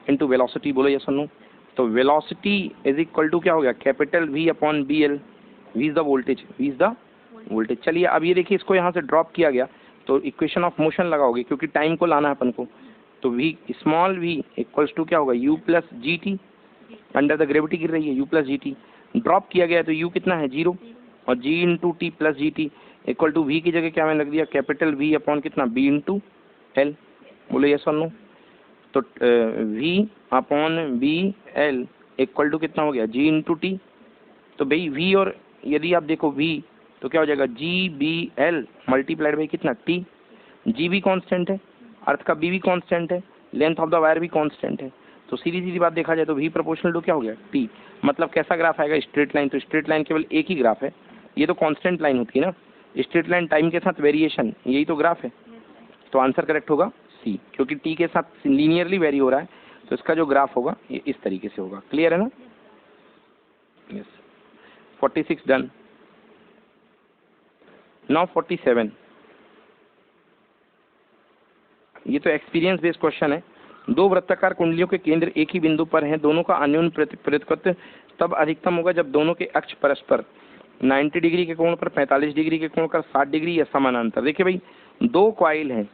into velocity, बोलो ये सुनो। तो वेलोसिटी इज इक्वल टू क्या हो गया, capital V upon BL, V is the voltage, V is the voltage. चलिए अब ये देखिए, इसको यहाँ से ड्रॉप किया गया तो इक्वेशन ऑफ मोशन लगाओगे क्योंकि टाइम को लाना है अपन को, तो V small v equals to क्या होगा, U plus G T, under the gravity गिर रही है U plus G T, drop किया गया तो U कितना है 0, और G into T plus G T equal to V की जगह क्या मैंने रख दिया, कैपिटल V अपॉन कितना B इंटू एल, बोलो यस और नो। तो V upon B L equal to कितना हो गया, G इंटू टी। तो भाई V, और यदि आप देखो V तो क्या हो जाएगा GBL मल्टीप्लाइड बाई कितना T, G भी कांस्टेंट है, अर्थ का B भी कांस्टेंट है, लेंथ ऑफ द वायर भी कांस्टेंट है, तो सीधी सीधी बात देखा जाए तो V प्रोपोर्शनल टू क्या हो गया T। मतलब कैसा ग्राफ आएगा, स्ट्रेट लाइन। तो स्ट्रेट लाइन केवल एक ही ग्राफ है, ये तो कांस्टेंट लाइन होती है ना, स्ट्रेट लाइन टाइम के साथ वेरिएशन, यही तो ग्राफ है। तो आंसर करेक्ट होगा C, क्योंकि T के साथ लीनियरली वेरी हो रहा है, तो इसका जो ग्राफ होगा ये इस तरीके से होगा। क्लियर है ना, यस। 46 डन। नाउ 47, ये तो एक्सपीरियंस बेस्ड क्वेश्चन है। दो वृत्ताकार कुंडलियों के केंद्र एक ही बिंदु पर हैं, दोनों का अन्योन्य प्रतिकत्व तब अधिकतम होगा जब दोनों के अक्ष परस्पर 90 डिग्री के कोण पर, 45 डिग्री के कोण पर, 60 डिग्री या समानांतर। देखिए भाई, दो कॉइल हैं,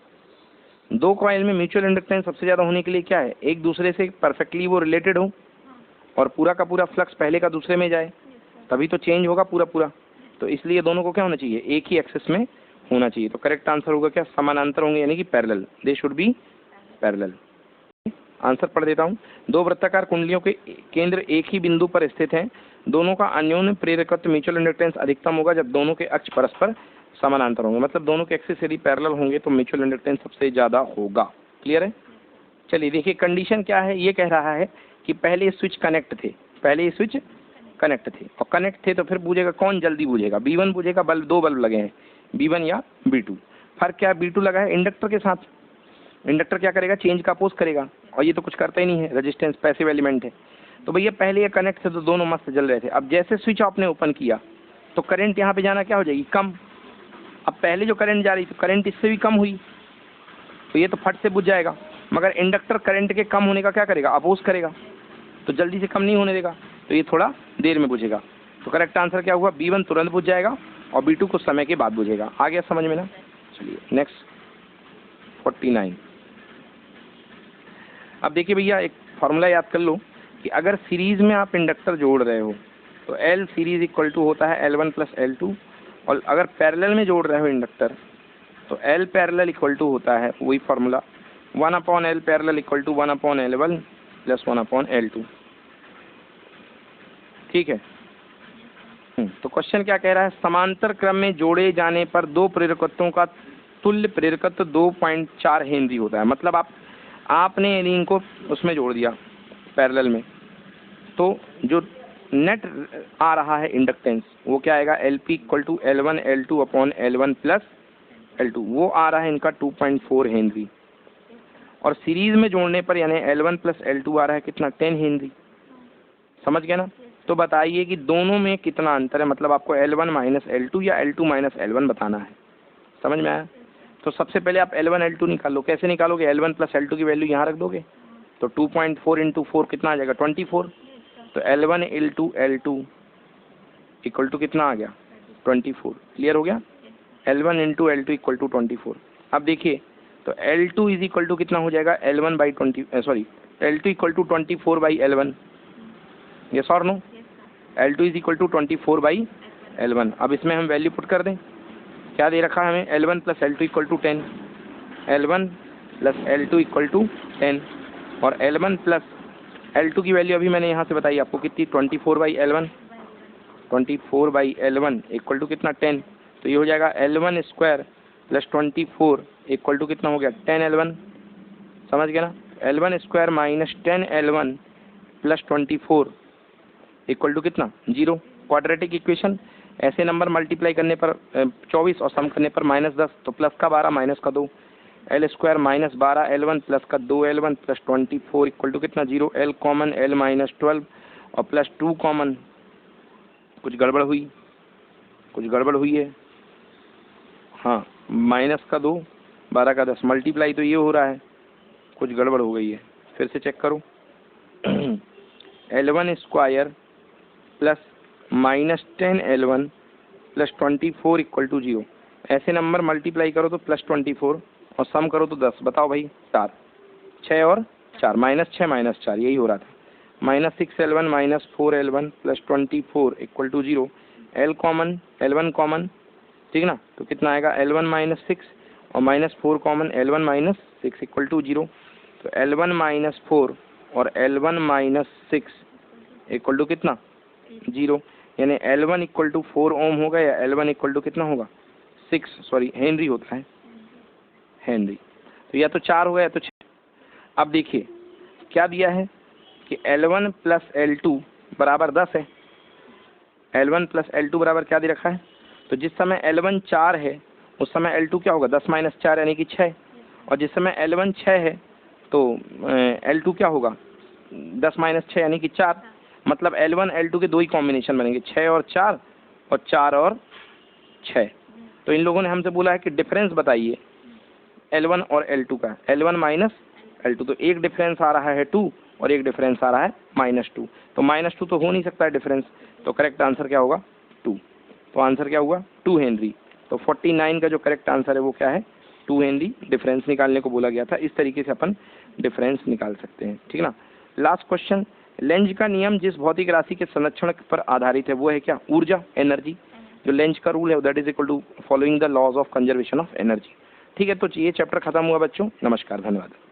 दो कॉइल में म्यूचुअल इंडक्टेंस सबसे ज्यादा होने के लिए क्या है, एक दूसरे से परफेक्टली वो रिलेटेड हो और पूरा का पूरा फ्लक्स पहले का दूसरे में जाए, तभी तो चेंज होगा पूरा पूरा। तो इसलिए दोनों को क्या होना चाहिए, एक ही एक्सेस में होना चाहिए। तो करेक्ट आंसर होगा क्या, समानांतर होंगे, यानी कि parallel, they should be parallel. Answer पढ़ देता हूँ। दो वृत्ताकार कुंडलियों के केंद्र एक ही बिंदु पर स्थित हैं, दोनों का अन्योन्य प्रेरकत्व म्यूचुअल इंडक्टेंस अधिकतम होगा जब दोनों के अक्ष परस्पर समानांतर होंगे। मतलब दोनों के एक्सिस यदि पैरेलल होंगे तो म्यूचुअल इंडक्टेंस सबसे ज्यादा होगा। क्लियर है। चलिए देखिए, कंडीशन क्या है, ये कह रहा है कि पहले स्विच कनेक्ट थे, पहले ये स्विच कनेक्ट थे, और कनेक्ट थे तो फिर पूछेगा कौन जल्दी बुझेगा, B1 बुझेगा, बल्ब दो बल्ब लगे हैं, B1 या B2। फर्क क्या, B2 लगा है इंडक्टर के साथ, इंडक्टर क्या करेगा, चेंज का अपोज करेगा, और ये तो कुछ करता ही नहीं है, रेजिस्टेंस पैसिव एलिमेंट है। तो भैया पहले ये कनेक्ट थे तो दोनों मस्त जल रहे थे, अब जैसे स्विच आपने ओपन किया तो करंट यहाँ पे जाना क्या हो जाएगी, कम। अब पहले जो करंट जा रही थी, करंट इससे भी कम हुई, तो ये तो फट से बुझ जाएगा, मगर इंडक्टर करंट के कम होने का क्या करेगा, अपोज करेगा, तो जल्दी से कम नहीं होने देगा, तो ये थोड़ा देर में बुझेगा। तो करेक्ट आंसर क्या हुआ, B1 तुरंत बुझ जाएगा और B2 कुछ समय के बाद बुझेगा। आ गया समझ में ना। चलिए नेक्स्ट 49। अब देखिए भैया, एक फॉर्मूला याद कर लो कि अगर सीरीज में आप इंडक्टर जोड़ रहे हो तो L सीरीज इक्वल टू होता है L1 प्लस L2, और अगर पैरेलल में जोड़ रहे हो इंडक्टर तो L पैरेलल इक्वल टू होता है वही formula 1/L parallel equal to 1/L1 plus 1/L2। ठीक है। तो क्वेश्चन क्या कह रहा है, समांतर क्रम में जोड़े जाने पर दो प्रेरकत्वों का तुल्य प्रेरकत्व 2.4 हेनरी होता है। मतलब आपने यदि इनको उसमें जोड़ दिया पैरेलल में, तो जो नेट आ रहा है इंडक्टेंस, वो क्या आएगा, LP equal to L1 L2 upon L1 plus L2, वो आ रहा है इनका 2.4 हेनरी। और सीरीज में जोड़ने पर यानी L1 प्लस L2 आ रहा है कितना, 10 हेनरी। समझ गए ना। तो बताइए कि दोनों में कितना अंतर है, मतलब आपको L1 माइनस L2 या L2 माइनस L1 बताना है। समझ में आया। तो सबसे पहले आप L1 L2 निकालो। कैसे निकालोगे, L1 प्लस L2 की वैल्यू यहाँ रख दोगे, तो 2.4 इंटू 4 कितना आ जाएगा, 24। तो L1 L2 L2 equal to कितना आ गया, 24। क्लियर हो गया। L1 into L2 equal to 24। अब देखिए तो L2 इज इक्वल टू कितना हो जाएगा, L1 by 20, sorry L2 equal to 24 by L1। Yes और no, L2 is equal to 24 by L1। अब इसमें हम वैल्यू पुट कर दें, क्या दे रखा है हमें, L1 plus L2 equal to 10, L1 plus L2 equal to 10, और L1 प्लस L2 की वैल्यू अभी मैंने यहाँ से बताई आपको कितनी, 24 by L1, 24 by L1 equal to कितना, 10। तो ये हो जाएगा L1 square plus 24 equal to कितना हो गया, 10 L1। समझ गया ना। L1 square minus 10 L1 plus 24 equal to कितना, 0। क्वाड्रेटिक इक्वेशन, ऐसे नंबर मल्टीप्लाई करने पर 24 और सम करने पर -10, तो प्लस का 12 माइनस का 2, L square minus 12 L1 plus का 2 L1 प्लस 24 इक्वल टू कितना, 0। L कॉमन, L माइनस 12 और प्लस 2 कॉमन, कुछ गड़बड़ हुई, कुछ गड़बड़ हुई है, हाँ, माइनस का 2 12 का 10 मल्टीप्लाई तो ये हो रहा है, कुछ गड़बड़ हो गई है, फिर से चेक करो। L1 square plus minus 10 L1 plus 24 equal to 0। ऐसे नंबर मल्टीप्लाई करो तो प्लस 24 और सम करो तो 10। बताओ भाई, 4, 6 और 4, -6 -4 यही हो रहा था। -6 L1 minus 4 L1 plus 24 equal to 0। L common, L1 common, ठीक ना, तो कितना आएगा, L1 माइनस 6 और minus 4 common, L1 minus 6 equal to 0। तो L1 माइनस 4 और L1 माइनस 6 इक्वल टू कितना, 0। यानी L1 इक्वल टू 4 ओम होगा या L1 इक्वल टू कितना होगा, 6, सॉरी हेनरी होता है, हेनरी। तो या तो 4 होगा या तो 6। अब देखिए क्या दिया है कि L1 प्लस L2 बराबर 10 है। L1 प्लस L2 बराबर क्या दे रखा है, तो जिस समय L1 4 है उस समय L2 क्या होगा, 10 माइनस 4 यानी कि 6, और जिस समय L1 6 है तो L2 क्या होगा, 10 माइनस 6 यानी कि 4। मतलब L1 L2 के दो ही कॉम्बिनेशन बनेंगे, 6 और 4 और 4 और 6। तो इन लोगों ने हमसे बोला है कि डिफरेंस बताइए L1 और L2 का, L1 माइनस L2, तो एक डिफरेंस आ रहा है 2 और एक डिफरेंस आ रहा है -2। तो -2 तो हो नहीं सकता है डिफरेंस, तो करेक्ट आंसर क्या होगा, 2। तो आंसर क्या हुआ, 2 हेनरी। तो 49 का जो करेक्ट आंसर है वो क्या है, 2 हेनरी। डिफरेंस निकालने को बोला गया था, इस तरीके से अपन डिफरेंस निकाल सकते हैं, ठीक ना। लास्ट क्वेश्चन, लेंज का नियम जिस भौतिक राशि के संरक्षण पर आधारित है वो है क्या, ऊर्जा, एनर्जी। जो लेंज का रूल है that is equal to following the laws of conservation of energy. ठीक है, तो ये चैप्टर खत्म हुआ बच्चों, नमस्कार, धन्यवाद।